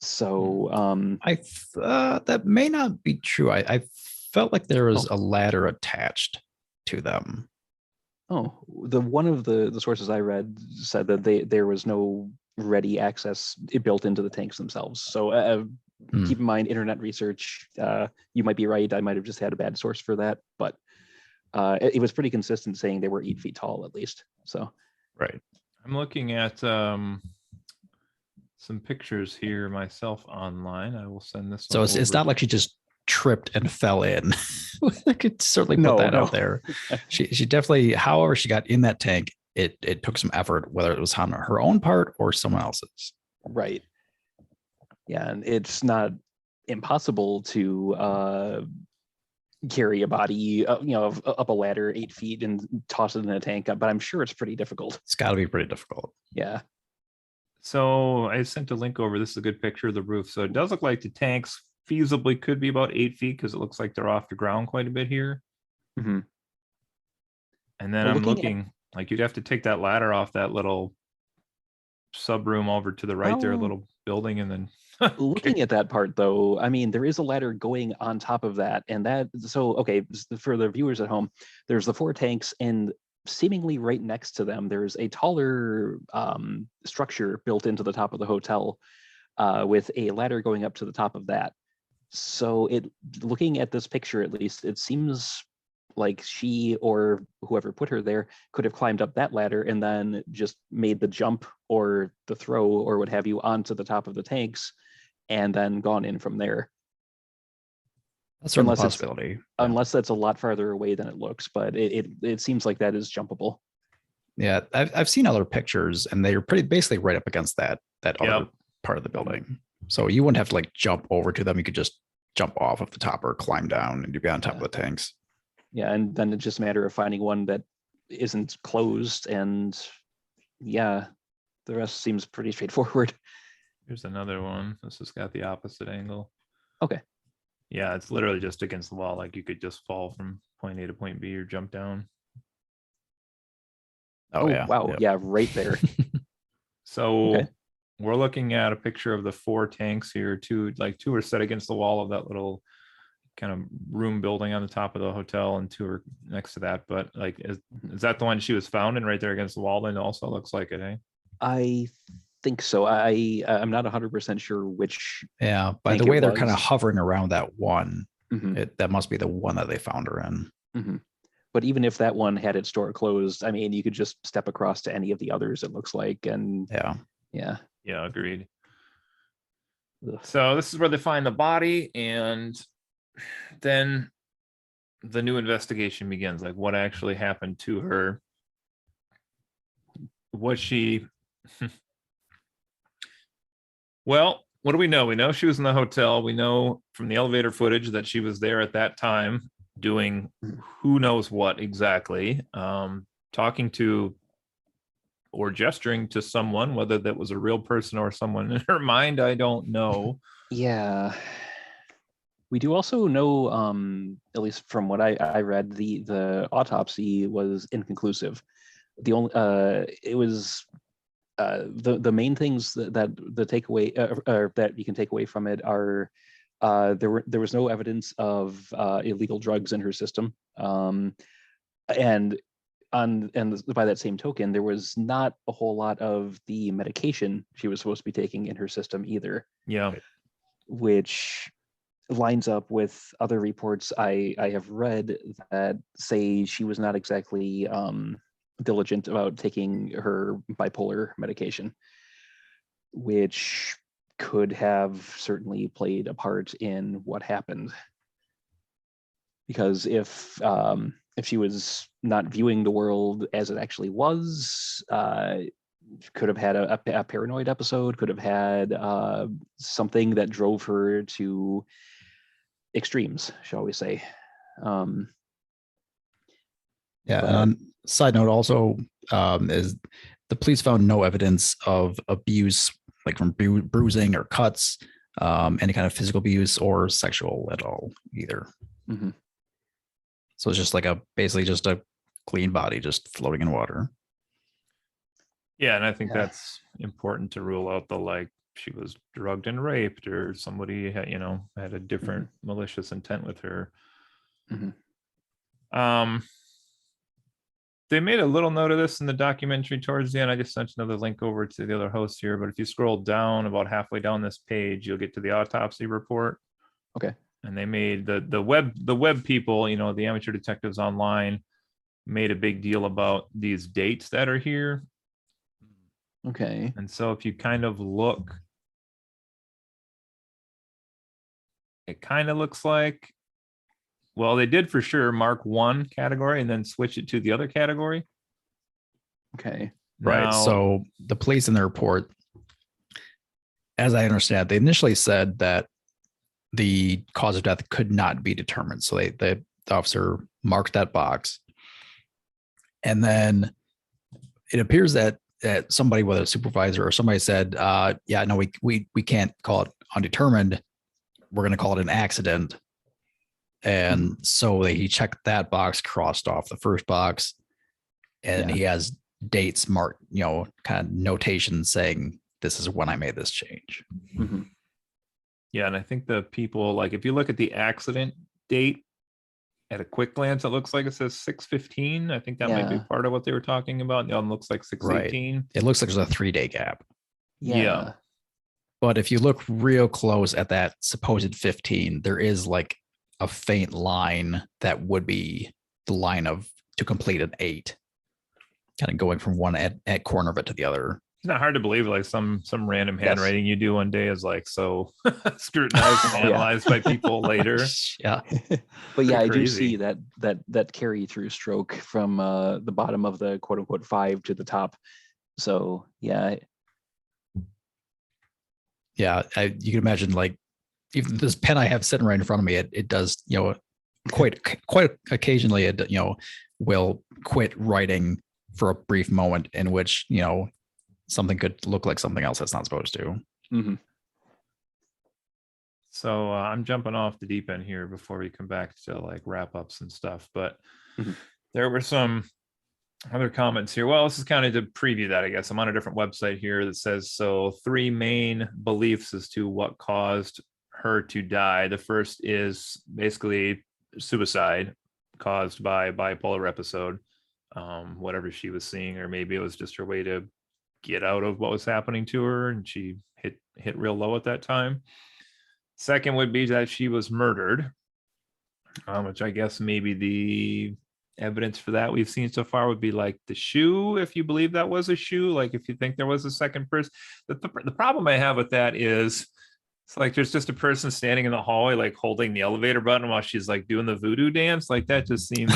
So that may not be true. I felt like there was a ladder attached to them. Oh, one of the sources I read said that there was no ready access built into the tanks themselves. So keep in mind, internet research. You might be right. I might have just had a bad source for that, but it was pretty consistent saying they were 8 feet tall at least. So right. I'm looking at some pictures here myself online. I will send this. So it's not like she just tripped and fell in. I could certainly put that out there. She definitely, however she got in that tank, it took some effort, whether it was on her own part or someone else's. Right. Yeah, and it's not impossible to carry a body, up a ladder 8 feet and toss it in a tank, but I'm sure it's pretty difficult. It's got to be pretty difficult. Yeah. So I sent a link over. This is a good picture of the roof. So it does look like the tanks feasibly could be about 8 feet because it looks like they're off the ground quite a bit here. Mm-hmm. And then I'm looking like you'd have to take that ladder off that little sub room over to the right there, a little building, and then looking at that part though, I mean, there is a ladder going on top of that, and okay, for the viewers at home, there's the 4 tanks, and seemingly right next to them there's a taller structure built into the top of the hotel with a ladder going up to the top of that. So looking at this picture, at least, it seems like she or whoever put her there could have climbed up that ladder and then just made the jump or the throw or what have you onto the top of the tanks and then gone in from there. That's certainly a possibility. Unless that's a lot farther away than it looks, but it seems like that is jumpable. Yeah, I've seen other pictures and they're basically right up against that other part of the building. So you wouldn't have to like jump over to them. You could just jump off of the top or climb down and you'd be on top of the tanks. Yeah, and then it's just a matter of finding one that isn't closed, and the rest seems pretty straightforward. Here's another one. This has got the opposite angle. Okay. Yeah, it's literally just against the wall. Like you could just fall from point A to point B or jump down. Oh yeah. Wow. Yep. Yeah, right there. So we're looking at a picture of the 4 tanks here. 2 are set against the wall of that little kind of room building on the top of the hotel, and 2 are next to that. But like, is that the one she was found in right there against the wall? Then also looks like it, eh? I think so. I'm not 100% sure which. Yeah, by the way they're kind of hovering around that one, that must be the one that they found her in. Mm-hmm. But even if that one had its door closed, I mean, you could just step across to any of the others, it looks like. And yeah, agreed. Ugh. So this is where they find the body, and then the new investigation begins. Like, what actually happened to her? Was she well, what do we know? We know she was in the hotel. We know from the elevator footage that she was there at that time doing who knows what exactly, talking to or gesturing to someone, whether that was a real person or someone in her mind, I don't know. Yeah. We do also know, at least from what I read, the autopsy was inconclusive. The only it was the main things that the takeaway or that you can take away from it are there was no evidence of illegal drugs in her system, and by that same token, there was not a whole lot of the medication she was supposed to be taking in her system either. Yeah, which lines up with other reports I have read that say she was not exactly diligent about taking her bipolar medication, which could have certainly played a part in what happened. Because if she was not viewing the world as it actually was, could have had a paranoid episode, could have had something that drove her to extremes, shall we say. And side note also is the police found no evidence of abuse, like from bruising or cuts, any kind of physical abuse or sexual at all either. Mm-hmm. So it's just like basically just a clean body just floating in water. Yeah, and I think that's important to rule out the like she was drugged and raped or somebody had a different malicious intent with her. They made a little note of this in the documentary towards the end. I just sent another link over to the other host here, but if you scroll down about halfway down this page, you'll get to the autopsy report. Okay. And they made the web people, the amateur detectives online, made a big deal about these dates that are here. Okay. And so if you kind of look it kind of looks like, well, they did for sure mark one category and then switch it to the other category. Okay. Right. Now, So the police in the report, as I understand, they initially said that the cause of death could not be determined. So the officer marked that box. And then it appears that somebody, whether a supervisor or somebody, said, yeah, no, we can't call it undetermined. We're going to call it an accident. And so he checked that box, crossed off the first box, and he has dates marked, kind of notations saying this is when I made this change. Mm-hmm. Yeah, and I think the people, like, if you look at the accident date at a quick glance, it looks like it says 6/15. I think that might be part of what they were talking about. The other one looks like 6/18. Right. It looks like there's a 3-day gap. Yeah. But if you look real close at that supposed 15, there is like a faint line that would be the line to complete an 8, kind of going from one at corner of it to the other. It's not hard to believe, like some random handwriting you do one day is like so scrutinized and analyzed by people later. Yeah. But yeah, I do see that carry through stroke from the bottom of the quote unquote 5 to the top. So yeah. Yeah, you can imagine, like, even this pen I have sitting right in front of me, it does, quite occasionally, it will quit writing for a brief moment in which, something could look like something else that's not supposed to. Mm-hmm. So I'm jumping off the deep end here before we come back to like wrap ups and stuff, but there were some other comments here. Well, this is kind of to preview that, I guess. I'm on a different website here that says, so 3 main beliefs as to what caused her to die. The first is basically suicide caused by bipolar episode, whatever she was seeing, or maybe it was just her way to get out of what was happening to her, and she hit real low at that time. Second would be that she was murdered, which I guess maybe the evidence for that we've seen so far would be like the shoe, if you believe that was a shoe, like if you think there was a second person. The problem I have with that is it's like there's just a person standing in the hallway like holding the elevator button while she's like doing the voodoo dance. Like that just seems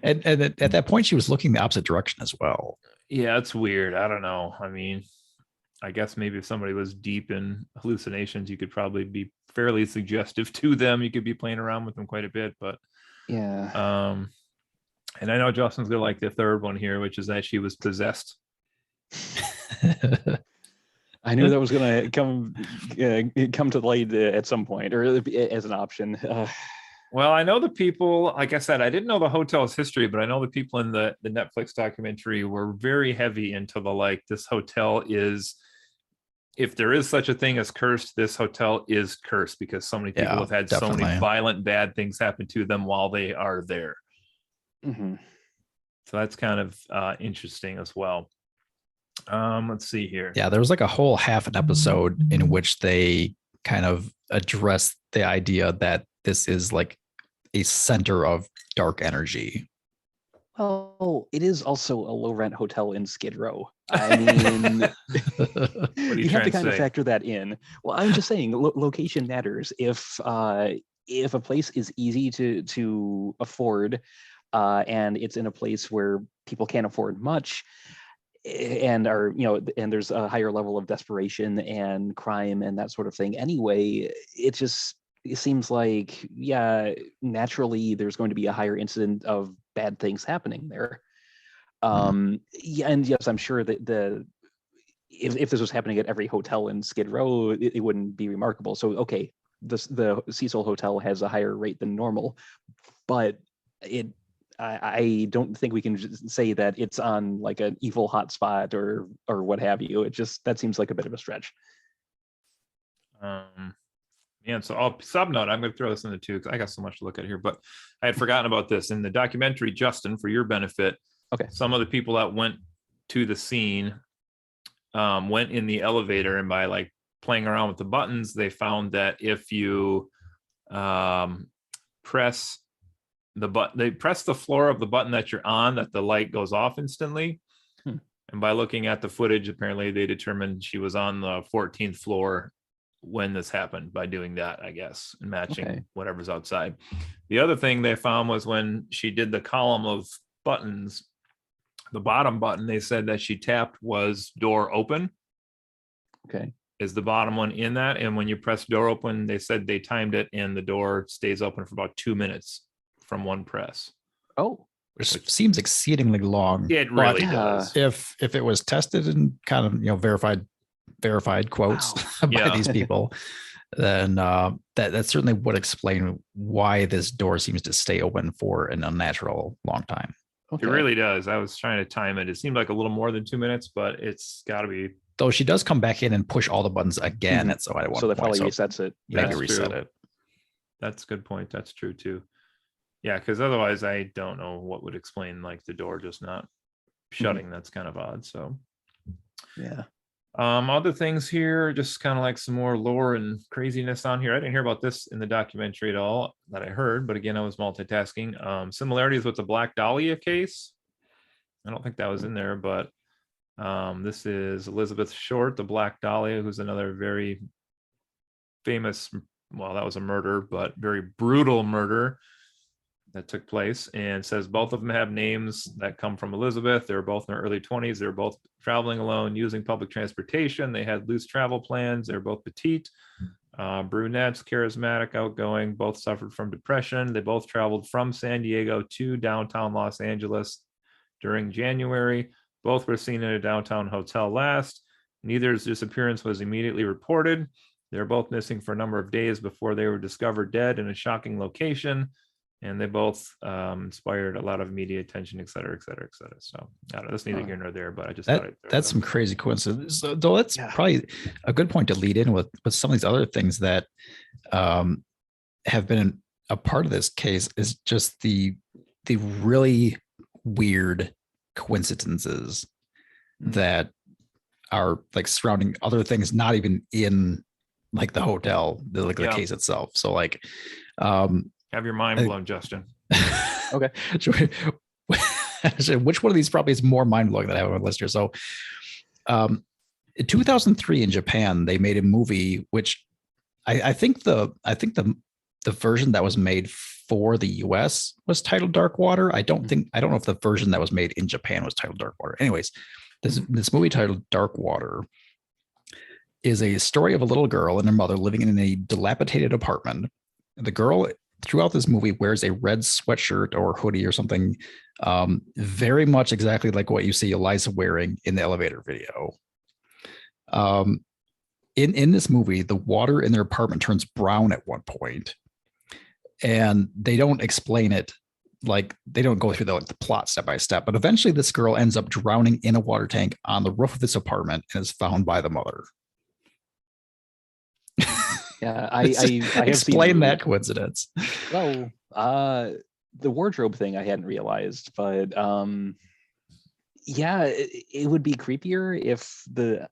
and at that point she was looking the opposite direction as well. Yeah, it's weird. I don't know. I mean, I guess maybe if somebody was deep in hallucinations, you could probably be fairly suggestive to them. You could be playing around with them quite a bit, but yeah. And I know Justin's gonna like the third one here, which is that she was possessed. I knew that was gonna come to light at some point, or as an option. Well, I know the people, like I said, I didn't know the hotel's history, but I know the people in the Netflix documentary were very heavy into the, like, this hotel is, if there is such a thing as cursed, this hotel is cursed because so many people have had definitely so many violent, bad things happen to them while they are there. Mm-hmm. So that's kind of interesting as well. Let's see here. Yeah, there was like a whole half an episode in which they kind of addressed the idea that this is like a center of dark energy. Well, it is also a low rent hotel in Skid Row. I mean, you have to kind of factor that in. Well, I'm just saying location matters. If a place is easy to afford, and it's in a place where people can't afford much, and are, and there's a higher level of desperation and crime and that sort of thing anyway, it seems like, naturally there's going to be a higher incident of bad things happening there. And yes, I'm sure that if this was happening at every hotel in Skid Row, it wouldn't be remarkable. So, okay, the Cecil Hotel has a higher rate than normal, but I don't think we can just say that it's on like an evil hotspot or what have you. That seems like a bit of a stretch. And so I'll subnote, I'm going to throw this in the two because I got so much to look at here, but I had forgotten about this in the documentary. Justin, for your benefit, okay, some of the people that went to the scene went in the elevator, and by like playing around with the buttons, they found that if you press the floor of the button that you're on, that the light goes off instantly. And by looking at the footage, apparently they determined she was on the 14th floor when this happened by doing that, I guess, and matching Okay. whatever's outside. The other thing they found was when she did the column of buttons, the bottom button they said that she tapped was door open. Okay. Is the bottom one in that? And when you press door open, they said they timed it and the door stays open for about 2 minutes from one press. Oh, Which seems exceedingly long. It really Yeah. does. If it was tested and kind of verified quotes Wow. by Yeah. these people, then that certainly would explain why this door seems to stay open for an unnatural long time. okay. It really does. I was trying to time it. It seemed like a little more than 2 minutes, but it's got to be. Though she does come back in and push all the buttons again Mhm. at so at one So that point. probably So resets it. maybe That's reset true. it. That's a good point. That's true too. Yeah, because otherwise I don't know what would explain like the door just not shutting. That's kind of odd. So Yeah. other things here, just kind of like some more lore and craziness on here. I didn't hear about this in the documentary at all that I heard, but again, I was multitasking. Similarities with the Black Dahlia case. I don't think that was in there, but this is Elizabeth Short, the Black Dahlia, who's another very famous, well, that was a murder, but very brutal murder that took place, and says both of them have names that come from Elizabeth. They were both in their early 20s. They were both traveling alone, using public transportation. They had loose travel plans. They were both petite, brunettes, charismatic, outgoing, both suffered from depression. They both traveled from San Diego to downtown Los Angeles during January. Both were seen in a downtown hotel last. Neither's disappearance was immediately reported. They were both missing for a number of days before they were discovered dead in a shocking location. And they both inspired a lot of media attention, et cetera, et cetera, et cetera. So I don't know, that's neither here nor there, but I just thought That's some crazy coincidence. So, though that's probably a good point to lead in with some of these other things that have been a part of this case is just the really weird coincidences that are like surrounding other things, not even in like the hotel, the case itself. So like, have your mind blown, Justin. Okay. Which one of these probably is more mind blowing than I have on a list here? So, in 2003 in Japan, they made a movie which I think the version that was made for the US was titled Dark Water. I don't know if the version that was made in Japan was titled Dark Water. Anyways, this movie titled Dark Water is a story of a little girl and her mother living in a dilapidated apartment. The girl throughout this movie wears a red sweatshirt or hoodie or something, very much exactly like what you see Eliza wearing in the elevator video. In this movie, the water in their apartment turns brown at one point, and they don't explain it. Like they don't go through the plot step by step, but eventually this girl ends up drowning in a water tank on the roof of this apartment and is found by the mother. Yeah, I have explain that coincidence. Well, the wardrobe thing I hadn't realized, but yeah, it would be creepier if the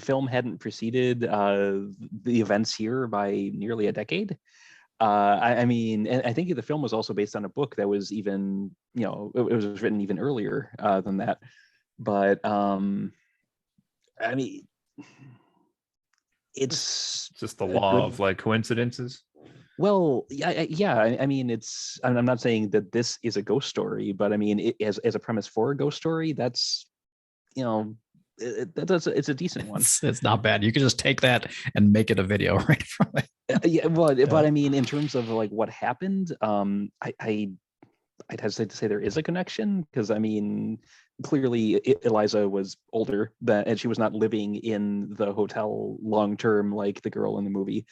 film hadn't preceded the events here by nearly a decade. I mean, and I think the film was also based on a book that was even, it was written even earlier than that. But I mean, it's just the law of like coincidences. Well, yeah. I mean, I'm not saying that this is a ghost story, but I mean, as a premise for a ghost story, that's, it's a decent one. It's not bad. You can just take that and make it a video right from it. Yeah, well, but I mean, in terms of like what happened, I'd hesitate to say there is a connection because I mean, clearly Eliza was older and she was not living in the hotel long term like the girl in the movie.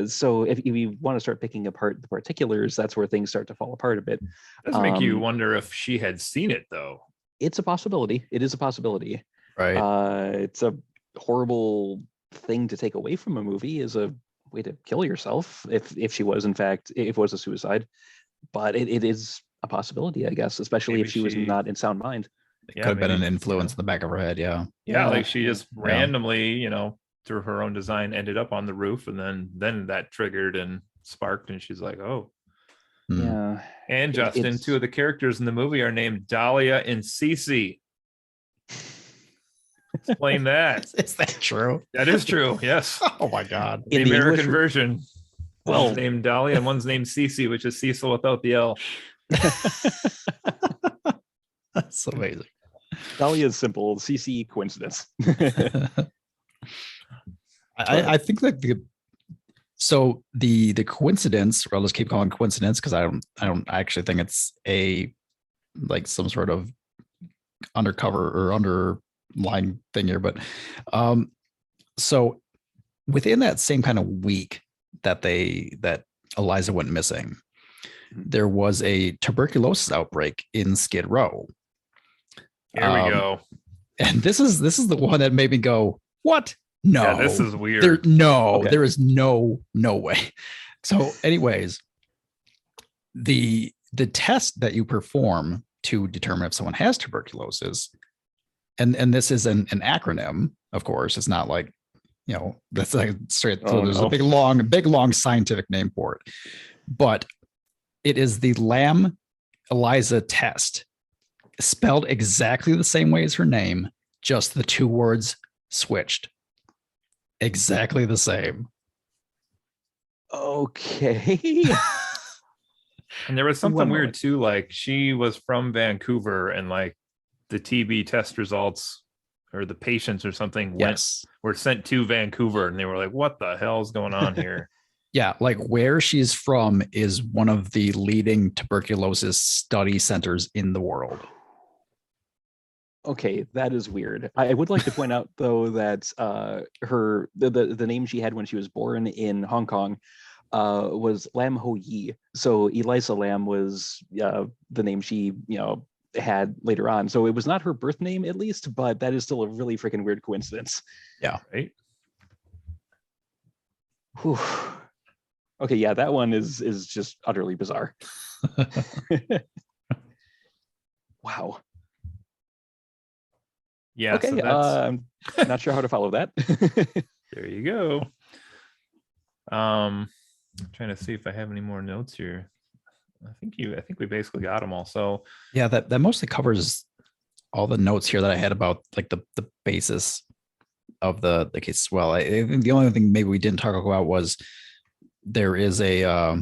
So if you want to start picking apart the particulars, that's where things start to fall apart a bit. It does make you wonder if she had seen it though. It's a possibility. It is a possibility. Right. It's a horrible thing to take away from a movie is a way to kill yourself if she was in fact if it was a suicide, but it is a possibility, I guess, especially Maybe if she was not in sound mind. It could have been an influence in the back of her head. Yeah, like she just randomly, through her own design, ended up on the roof, and then that triggered and sparked, and she's like, oh. Yeah. And Justin, two of the characters in the movie are named Dahlia and Cece. Explain that. Is that true? That is true. Yes. Oh my God. The In the American English- version. Well- One's named Dolly and one's named Cece, which is Cecil without the L. That's amazing. Dahlia is simple. CC coincidence. I think that the coincidence, or I'll just keep calling it coincidence because I actually think it's like some sort of undercover or underlying thing here. But so within that same kind of week that Eliza went missing, there was a tuberculosis outbreak in Skid Row. Here we go. And this is the one that made me go, what? No, Yeah, this is weird. There is no way. So anyways, the test that you perform to determine if someone has tuberculosis, and this is an acronym, of course, it's not like, that's like straight through. There's a big long scientific name for it, but it is the Lam Eliza test, spelled exactly the same way as her name, just the two words switched. Exactly the same. Okay. And there was something weird too, like she was from Vancouver and like the TB test results or the patients or something were sent to Vancouver, and they were like, what the hell is going on here? Yeah, like where she's from is one of the leading tuberculosis study centers in the world. Okay, that is weird. I would like to point out though that the name she had when she was born in Hong Kong was Lam Ho Yi. So Elisa Lam was the name she had later on. So it was not her birth name, at least, but that is still a really freaking weird coincidence. Yeah. Right. Whew. Okay, yeah, that one is just utterly bizarre. Wow. Yeah. Okay. So that's... I'm not sure how to follow that. There you go. I'm trying to see if I have any more notes here. I think we basically got them all. So yeah, that mostly covers all the notes here that I had about like the basis of the case as well. I think the only thing maybe we didn't talk about was there is a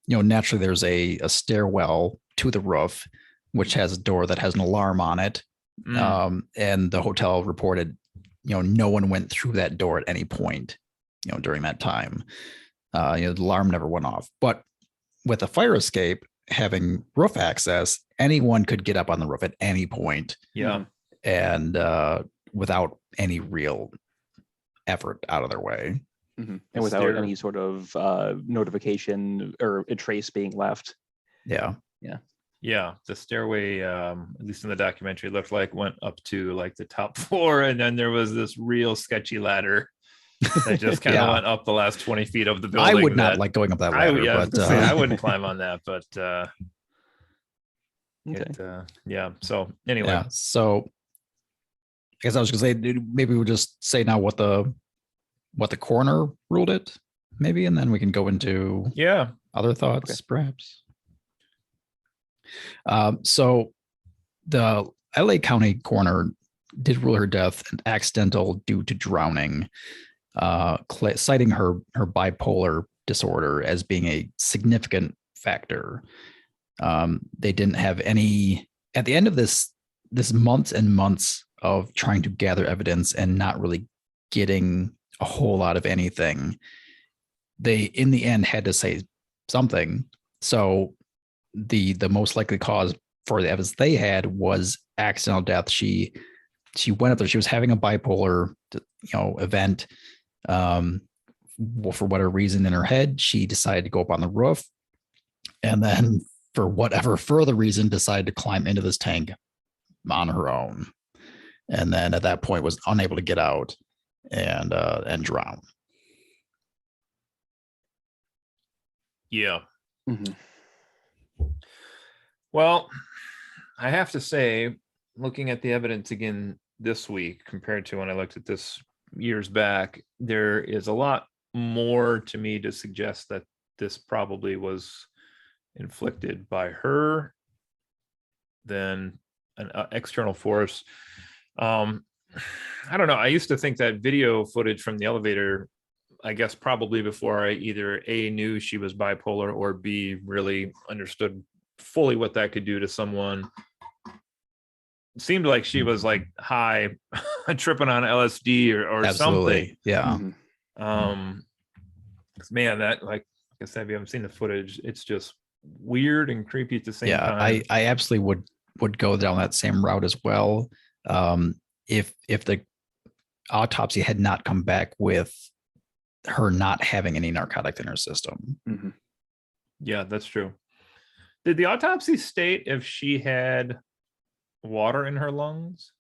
naturally there's a stairwell to the roof, which has a door that has an alarm on it. And the hotel reported, no one went through that door at any point, during that time. The alarm never went off. But with a fire escape having roof access, anyone could get up on the roof at any point. Yeah. And without any real effort out of their way. Mm-hmm. And without any sort of notification or a trace being left. Yeah. Yeah, the stairway, at least in the documentary, looked like went up to like the top floor, and then there was this real sketchy ladder that just kind of went up the last 20 feet of the building. I would not like going up that ladder. I wouldn't climb on that, but Okay. yeah. So anyway, yeah. So I guess I was gonna say maybe we'll just say now what the coroner ruled it, maybe, and then we can go into other thoughts, perhaps. So the LA County coroner did rule her death accidental due to drowning, citing her bipolar disorder as being a significant factor. They didn't have any at the end of this months and months of trying to gather evidence and not really getting a whole lot of anything. They in the end had to say something. So the most likely cause for the evidence they had was accidental death. She went up there. She was having a bipolar, event. For whatever reason in her head, she decided to go up on the roof, and then for whatever further reason, decided to climb into this tank on her own, and then at that point was unable to get out and drown. Yeah. Mm-hmm. Well, I have to say, looking at the evidence again this week compared to when I looked at this years back, there is a lot more to me to suggest that this probably was inflicted by her than an external force. I don't know. I used to think that video footage from the elevator, I guess probably before I either A, knew she was bipolar, or B, really understood fully what that could do to someone. It seemed like she was like high, tripping on LSD or something. Yeah. Mm-hmm. Man, that, like I said, if you haven't seen the footage, it's just weird and creepy at the same time. I absolutely would go down that same route as well. If the autopsy had not come back with her not having any narcotic in her system. Mm-hmm. Yeah, that's true. Did the autopsy state if she had water in her lungs?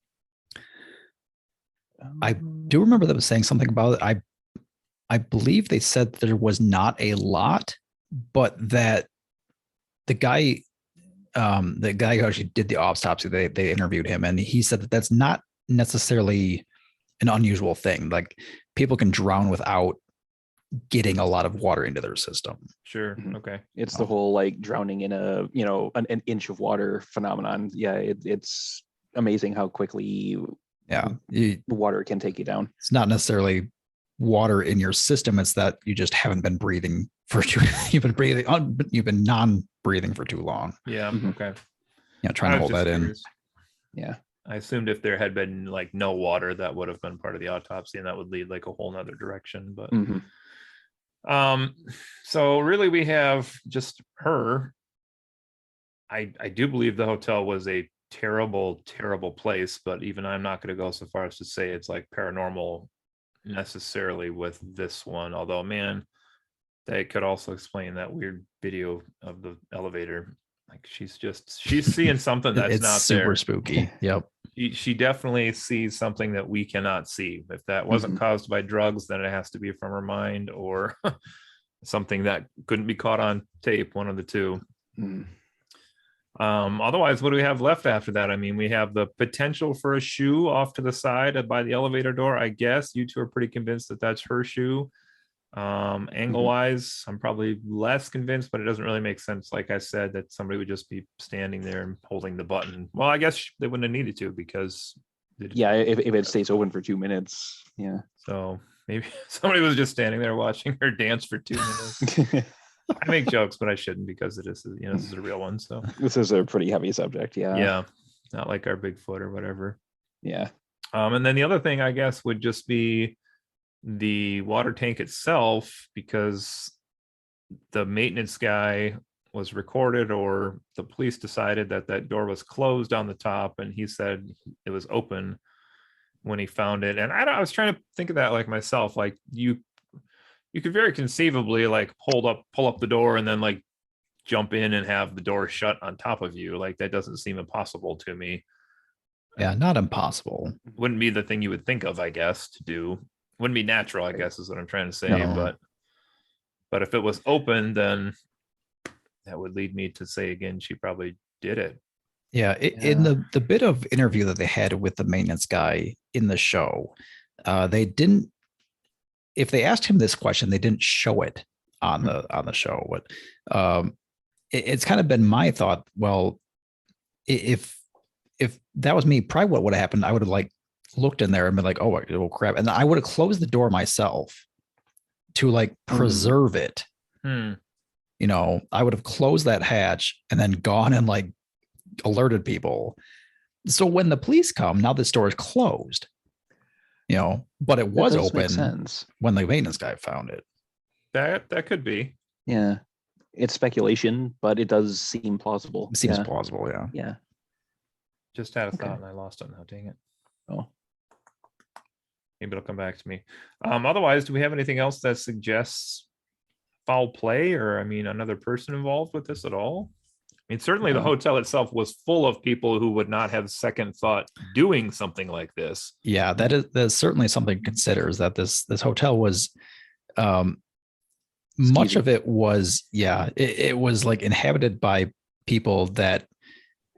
I do remember them saying something about it. I believe they said there was not a lot, but that the guy who actually did the autopsy, they interviewed him, and he said that that's not necessarily an unusual thing. Like, people can drown without getting a lot of water into their system. Sure. Mm-hmm. Okay. It's the whole like drowning in a, an inch of water phenomenon. Yeah. It's amazing how quickly the water can take you down. It's not necessarily water in your system. It's that you just haven't been breathing you've been non-breathing for too long. Yeah. Mm-hmm. Okay. Yeah. Trying to hold that curious. in. Yeah. I assumed if there had been like no water, that would have been part of the autopsy, and that would lead like a whole nother direction. But so really we have just her. I do believe the hotel was a terrible, terrible place, but even I'm not going to go so far as to say it's like paranormal necessarily with this one. Although, man, that could also explain that weird video of the elevator. Like, she's seeing something that's it's not super there. spooky. Yep. She definitely sees something that we cannot see. If that wasn't caused by drugs, then it has to be from her mind, or something that couldn't be caught on tape, one of the two. Otherwise, what do we have left after that? I mean, we have the potential for a shoe off to the side by the elevator door. I guess you two are pretty convinced that that's her shoe. Angle wise, I'm probably less convinced, but it doesn't really make sense, like I said, that somebody would just be standing there and holding the button. Well, I guess they wouldn't have needed to, because if it stays open for 2 minutes. Yeah. So maybe somebody was just standing there watching her dance for 2 minutes. I make jokes, but I shouldn't, because it is, this is a real one. So this is a pretty heavy subject. Yeah. Not like our Bigfoot or whatever. Yeah. And then the other thing, I guess, would just be the water tank itself, because the maintenance guy was recorded, or the police decided that door was closed on the top, and he said it was open when he found it. And I was trying to think of that like myself, like you could very conceivably like pull up the door and then like jump in and have the door shut on top of you. Like, that doesn't seem impossible to me. Yeah, not impossible. Wouldn't be the thing you would think of, I guess, to do. Wouldn't be natural, I guess, is what I'm trying to say. No. But if it was open, then that would lead me to say again, she probably did it. Yeah. In the bit of interview that they had with the maintenance guy in the show, they didn't. If they asked him this question, they didn't show it on the show. But it's kind of been my thought. Well, if that was me, probably what would have happened, I would have like looked in there and been like, oh crap, and I would have closed the door myself to like preserve it. I would have closed that hatch and then gone and like alerted people. So when the police come, now this door is closed. But it was open when the maintenance guy found it. That could be. Yeah, it's speculation, but it does seem plausible. It seems plausible. Yeah. Just had a thought and I lost it now. Dang it. Oh. Maybe it'll come back to me. Otherwise, do we have anything else that suggests foul play, or, I mean, another person involved with this at all? I mean, certainly the hotel itself was full of people who would not have second thought doing something like this. Yeah, that's certainly something to consider, is that this hotel was, much of it was, it was like inhabited by people that,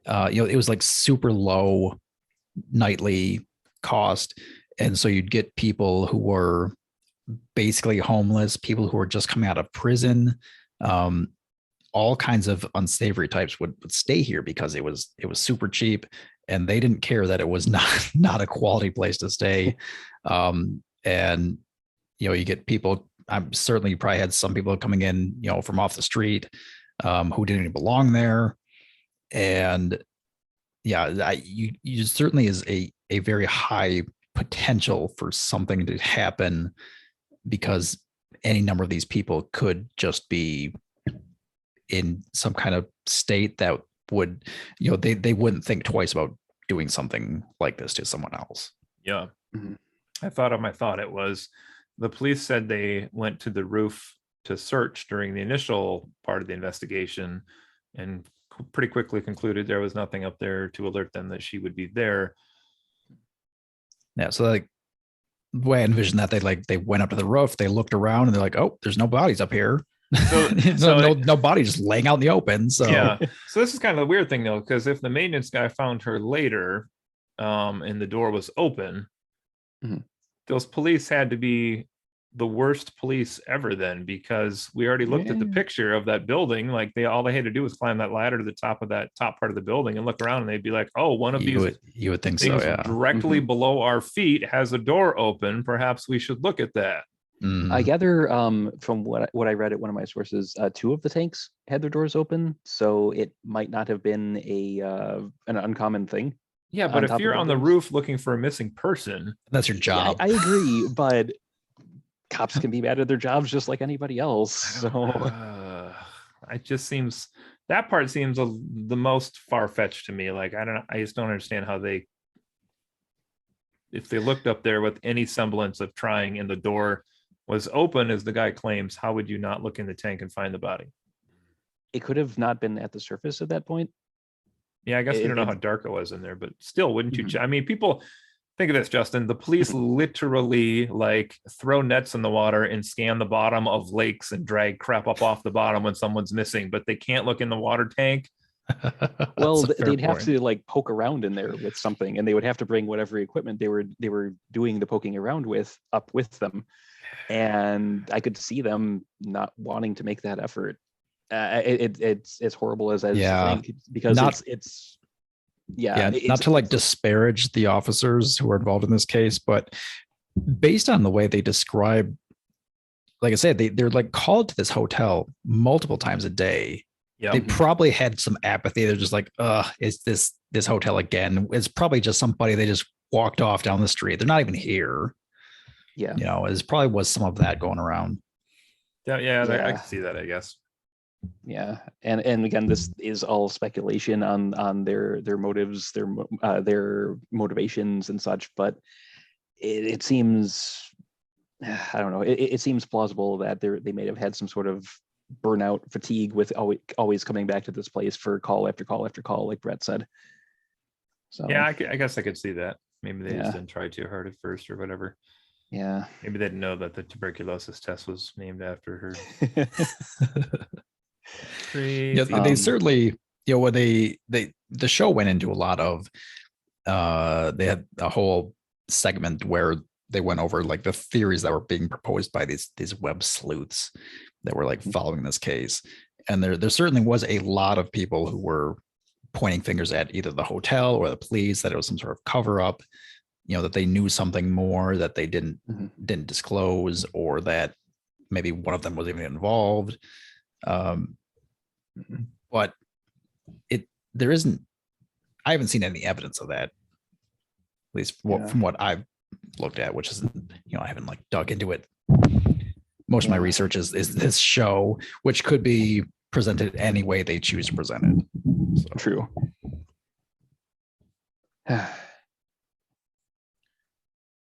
it was like super low nightly cost. And so you'd get people who were basically homeless, people who were just coming out of prison, all kinds of unsavory types would stay here because it was super cheap. and they didn't care that it was not a quality place to stay. And you get people. I'm certainly, you probably had some people coming in, from off the street, who didn't even belong there. And yeah, you certainly is a very high potential for something to happen, because any number of these people could just be in some kind of state that would, they wouldn't think twice about doing something like this to someone else. Yeah. I thought of my thought. It was, the police said they went to the roof to search during the initial part of the investigation, and pretty quickly concluded there was nothing up there to alert them that she would be there. Yeah. So like, the way I envision that, they went up to the roof, they looked around, and they're like, oh, there's no bodies up here. So no body just laying out in the open. So yeah. So this is kind of the weird thing though, because if the maintenance guy found her later, and the door was open, those police had to be the worst police ever then, because we already looked at the picture of that building. Like all they had to do was climb that ladder to the top of that top part of the building and look around, and they'd be like, oh, one of you would think so, yeah, directly below our feet has a door open. Perhaps we should look at that. I gather from what I read at one of my sources, 2 of the tanks had their doors open, so it might not have been an uncommon thing. Yeah, but if you're on the roof looking for a missing person, that's your job. Yeah, I agree, but cops can be bad at their jobs just like anybody else. So it just seems, that part seems the most far-fetched to me. Like, I just don't understand how if they looked up there with any semblance of trying and the door was open, as the guy claims, how would you not look in the tank and find the body? It could have not been at the surface at that point. Yeah, I guess we don't know how dark it was in there, but still, wouldn't you? I mean, people think of this, Justin. The police literally throw nets in the water and scan the bottom of lakes and drag crap up off the bottom when someone's missing, but they can't look in the water tank. Well, they'd have to poke around in there with something, and they would have to bring whatever equipment they were doing the poking around with up with them. And I could see them not wanting to make that effort. It's horrible as I think, because it's not to disparage the officers who are involved in this case, but based on the way they describe, like I said, they're called to this hotel multiple times a day. Yep. They probably had some apathy. They're just like, is this hotel again? It's probably just somebody they just walked off down the street. They're not even here. Yeah. It probably was some of that going around. Yeah. I can see that, I guess. Yeah. And again, this is all speculation on their motives, their motivations and such, but it seems, I don't know, it seems plausible that they may have had some sort of burnout, fatigue with always coming back to this place for call after call after call, like Brett said. So yeah, I guess I could see that. Maybe they just didn't try too hard at first or whatever. Yeah. Maybe they didn't know that the tuberculosis test was named after her. Yeah, they certainly, when the show went into a lot of, they had a whole segment where they went over the theories that were being proposed by these web sleuths that were following this case. And there certainly was a lot of people who were pointing fingers at either the hotel or the police, that it was some sort of cover up, that they knew something more that they didn't disclose, or that maybe one of them was even involved. But I haven't seen any evidence of that, at least from what I've looked at, which isn't, I haven't dug into it. Most of my research is this show, which could be presented any way they choose to present it. So. True.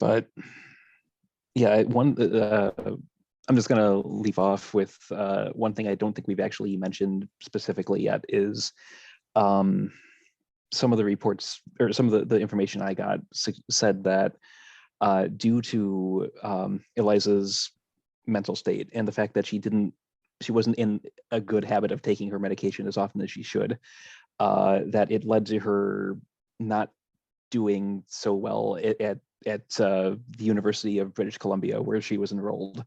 But yeah, I'm just going to leave off with one thing I don't think we've actually mentioned specifically yet is some of the reports, or some of the information I got said that due to Eliza's mental state and the fact that she wasn't in a good habit of taking her medication as often as she should, that it led to her not doing so well at the University of British Columbia, where she was enrolled,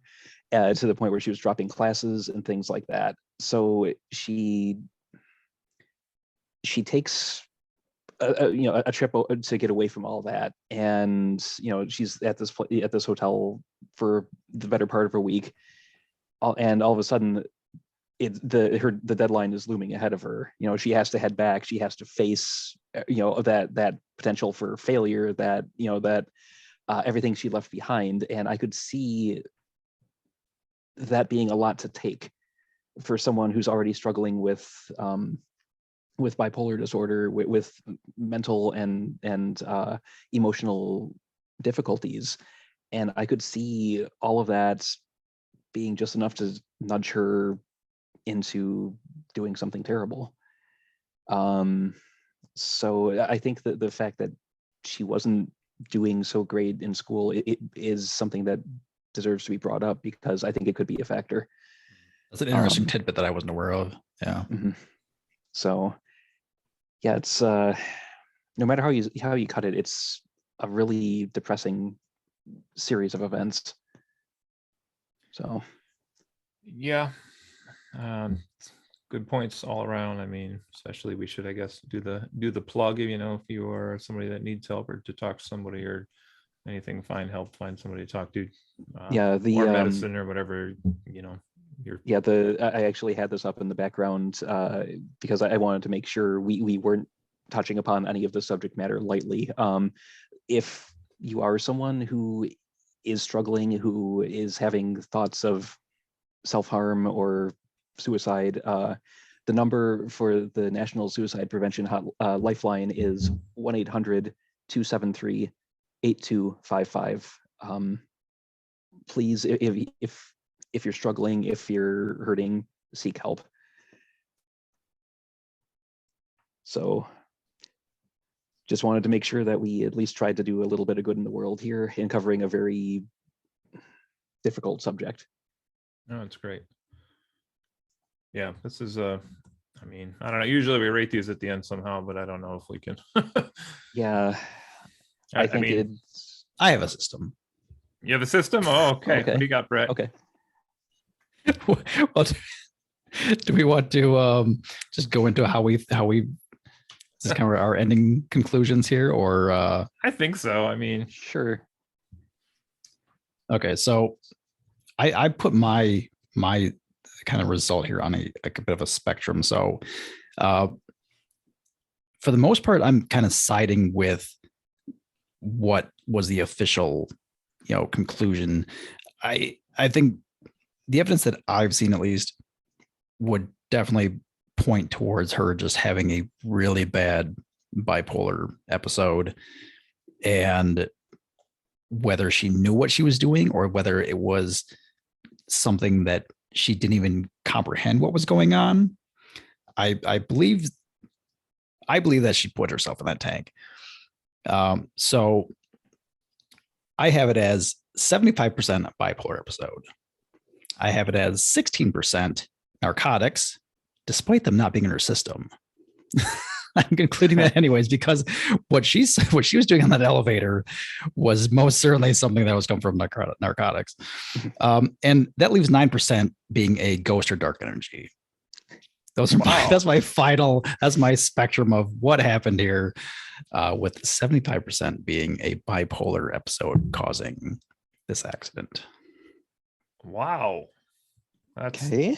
to the point where she was dropping classes and things like that. So she takes a trip to get away from all that. And, she's at this hotel for the better part of a week. And all of a sudden the deadline is looming ahead of her. She has to head back. She has to face, that potential for failure, that everything she left behind. And I could see that being a lot to take for someone who's already struggling with bipolar disorder, with mental and emotional difficulties. And I could see all of that being just enough to nudge her into doing something terrible. So I think that the fact that she wasn't doing so great in school, it is something that deserves to be brought up, because I think it could be a factor. That's an interesting tidbit that I wasn't aware of. Yeah. Mm-hmm. So yeah, it's no matter how you cut it, it's a really depressing series of events. So yeah, good points all around. I mean, especially we should, I guess, do the plug. If you are somebody that needs help, or to talk to somebody or anything, find somebody to talk to. Or medicine or whatever. I actually had this up in the background because I wanted to make sure we weren't touching upon any of the subject matter lightly. If you are someone who is struggling, who is having thoughts of self-harm or suicide, the number for the National Suicide Prevention Lifeline is 1-800-273-8255. Please, if you're struggling, if you're hurting, seek help. So just wanted to make sure that we at least tried to do a little bit of good in the world here in covering a very difficult subject. No, it's great. Yeah, this is I don't know. Usually we rate these at the end somehow, but I don't know if we can. Yeah, I think I have a system. You have a system? Oh, okay. What do you got, Brett? Okay. Well, do we want to just go into how we this is kind of our ending conclusions here, or I think so. Sure. Okay, so I put my kind of result here on a bit of a spectrum. So for the most part, I'm kind of siding with what was the official conclusion. I think the evidence that I've seen, at least, would definitely point towards her just having a really bad bipolar episode, and whether she knew what she was doing or whether it was something that she didn't even comprehend what was going on. I believe that she put herself in that tank. So I have it as 75% bipolar episode. I have it as 16% narcotics, despite them not being in her system. I'm concluding that anyways, because what she was doing on that elevator was most certainly something that was coming from narcotics. And that leaves 9% being a ghost or dark energy. That's my spectrum of what happened here, with 75% being a bipolar episode causing this accident. Wow. That's okay.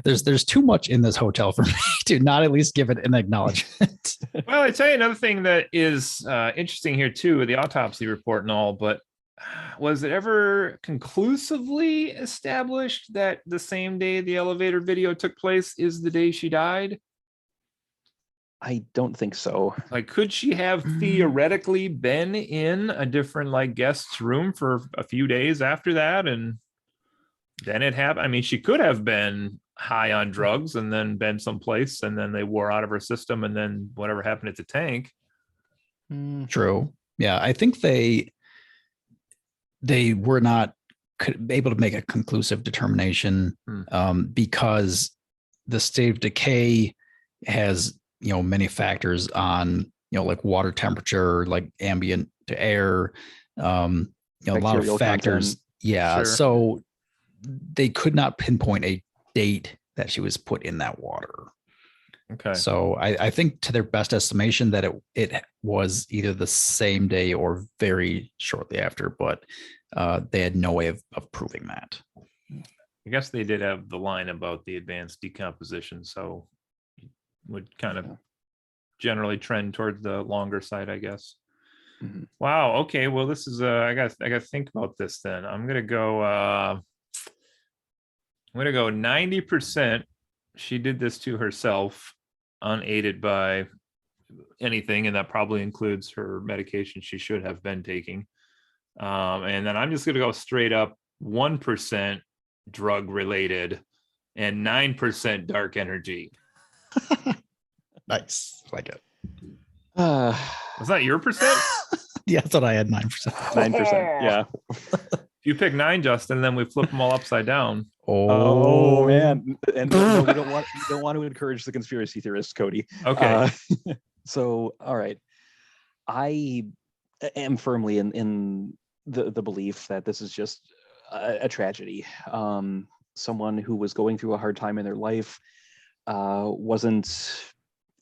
There's too much in this hotel for me to not at least give it an acknowledgement. Well, I tell you another thing that is interesting here too, the autopsy report and all, but was it ever conclusively established that the same day the elevator video took place is the day she died? I don't think so. Like, could she have theoretically been in a different guest's room for a few days after that, and then it happened? She could have been high on drugs and then been someplace, and then they wore out of her system, and then whatever happened at the tank. True. Yeah, I think they were not able to make a conclusive determination because the state of decay has many factors on like water temperature, like ambient to air, a lot of factors. Content. Yeah, sure. So they could not pinpoint a date that she was put in that water. Okay. So I think to their best estimation that it was either the same day or very shortly after, but they had no way of proving that. I guess they did have the line about the advanced decomposition, so would kind of generally trend towards the longer side, I guess. Mhm. Wow. Okay. Well, this is I got to think about this then. I'm gonna go 90%. She did this to herself, unaided by anything, and that probably includes her medication she should have been taking. And then I'm just gonna go straight up 1% drug related and 9% dark energy. Nice. I like it. Was that your percent? Yeah, that's what I had, 9%. 9%. Yeah. If you pick 9, Justin, then we flip them all upside down. Oh man. And no, we don't want to encourage the conspiracy theorists, Cody. Okay. So all right. I am firmly in the belief that this is just a tragedy. Someone who was going through a hard time in their life wasn't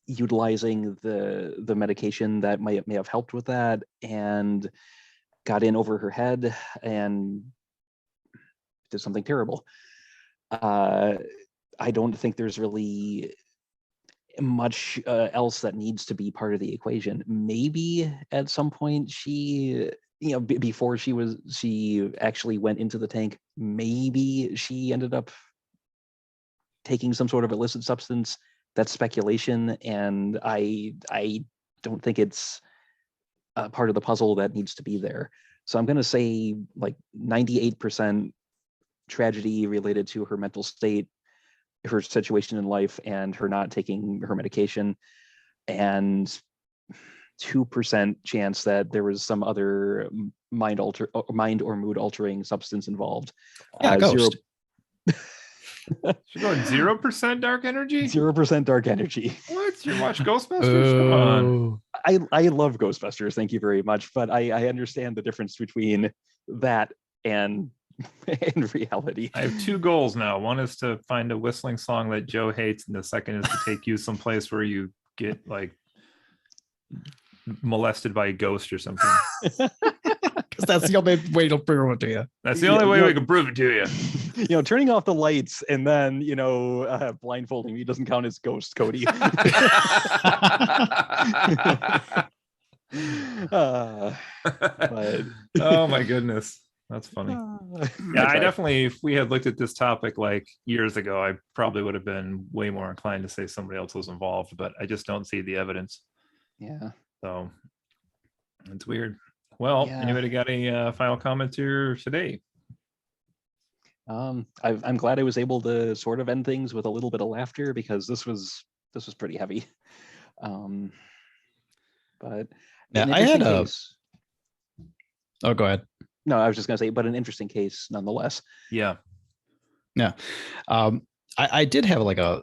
utilizing the medication that may have helped with that, and got in over her head and did something terrible. I don't think there's really much else that needs to be part of the equation. Maybe at some point she, before she actually went into the tank, maybe she ended up taking some sort of illicit substance. That's speculation, and I don't think it's a part of the puzzle that needs to be there. So I'm going to say like 98% tragedy related to her mental state, her situation in life, and her not taking her medication, and 2% chance that there was some other mind or mood altering substance involved. Yeah, ghost. You're going 0% dark energy? 0% dark energy. What? You watch Ghostbusters? Come on. I love Ghostbusters, thank you very much, but I understand the difference between that and in reality. I have 2 goals now. One is to find a whistling song that Joe hates, and the second is to take you someplace where you get like molested by a ghost or something. Because that's the only way to prove it to you. That's the only way we can prove it to you. Turning off the lights and then blindfolding me doesn't count as ghost, Cody. But oh my goodness, that's funny. Yeah, I definitely, if we had looked at this topic like years ago, I probably would have been way more inclined to say somebody else was involved, but I just don't see the evidence. Yeah. So it's weird. Well, anybody got a final comment here today? I'm glad I was able to sort of end things with a little bit of laughter, because this was pretty heavy. But yeah, I had a case. Oh, go ahead. No, I was just gonna say, but an interesting case nonetheless. Yeah. I did have like I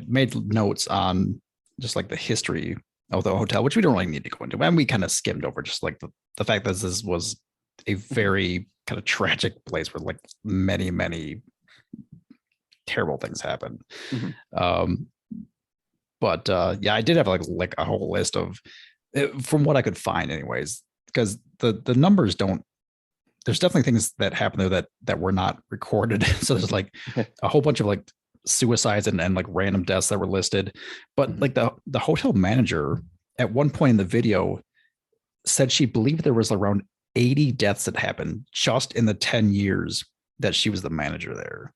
made notes on just like the history of the hotel, which we don't really need to go into, and we kind of skimmed over just like the fact that this was a very kind of tragic place where like many terrible things happen. But yeah, I did have like a whole list of, from what I could find anyways, because the numbers don't, there's definitely things that happen there that were not recorded. So there's like a whole bunch of like suicides and like random deaths that were listed. But like the hotel manager at one point in the video said she believed there was around 80 deaths that happened just in the 10 years that she was the manager there.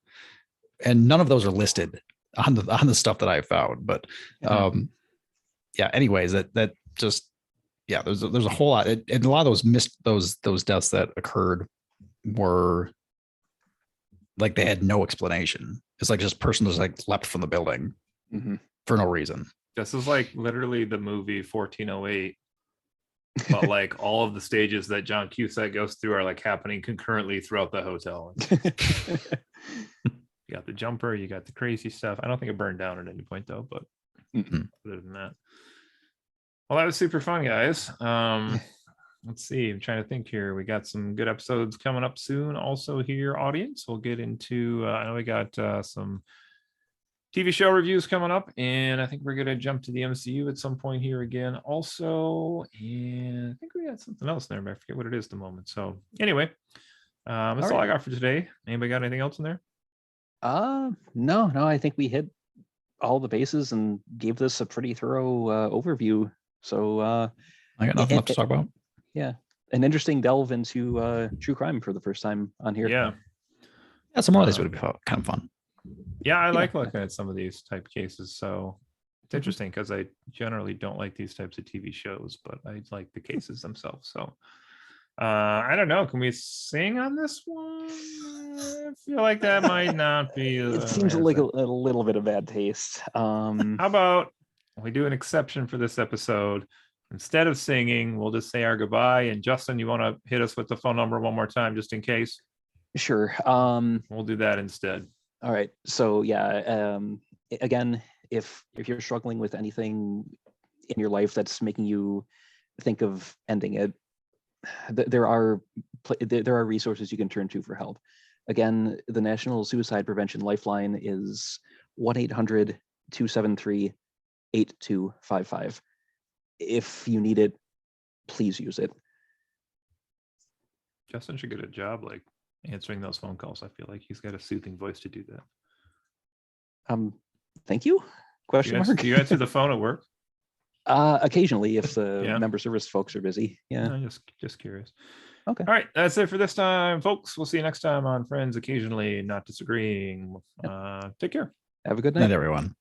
And none of those are listed on the stuff that I found. But yeah, anyways, that just, yeah, there's a whole lot, and a lot of those deaths that occurred were like they had no explanation. It's like just person just like leapt from the building for no reason. This is like literally the movie 1408, but like all of the stages that John Cusack goes through are like happening concurrently throughout the hotel. You got the jumper, you got the crazy stuff. I don't think it burned down at any point though, but other than that. Well, that was super fun, guys. Let's see. I'm trying to think here. We got some good episodes coming up soon. Also here, audience. We'll get into, I know we got some TV show reviews coming up, and I think we're gonna jump to the MCU at some point here again also, and I think we got something else there, but I forget what it is at the moment. So anyway, that's all I got for today. Anybody got anything else in there? No, I think we hit all the bases and gave this a pretty thorough overview. So I got nothing left to talk about. Yeah, an interesting delve into true crime for the first time on here. Yeah, some more of these would be kind of fun. Yeah, I like looking at some of these type cases. So it's interesting because I generally don't like these types of TV shows, but I like the cases themselves. So I don't know. Can we sing on this one? I feel like that might not be. It seems like a little bit of bad taste. How about we do an exception for this episode? Instead of singing, we'll just say our goodbye. And Justin, you want to hit us with the phone number one more time, just in case? Sure. We'll do that instead. All right. So yeah, again, if you're struggling with anything in your life that's making you think of ending it, there are resources you can turn to for help. Again, the National Suicide Prevention Lifeline is 1-800-273-8255. If you need it, please use it. Justin should get a job like answering those phone calls. I feel like he's got a soothing voice to do that. Thank you? Question mark? Do you answer the phone at work? Occasionally, if the member service folks are busy. Yeah. No, just curious. Okay. All right. That's it for this time, folks. We'll see you next time on Friends Occasionally Not Disagreeing. Take care. Have a good night. Night, everyone.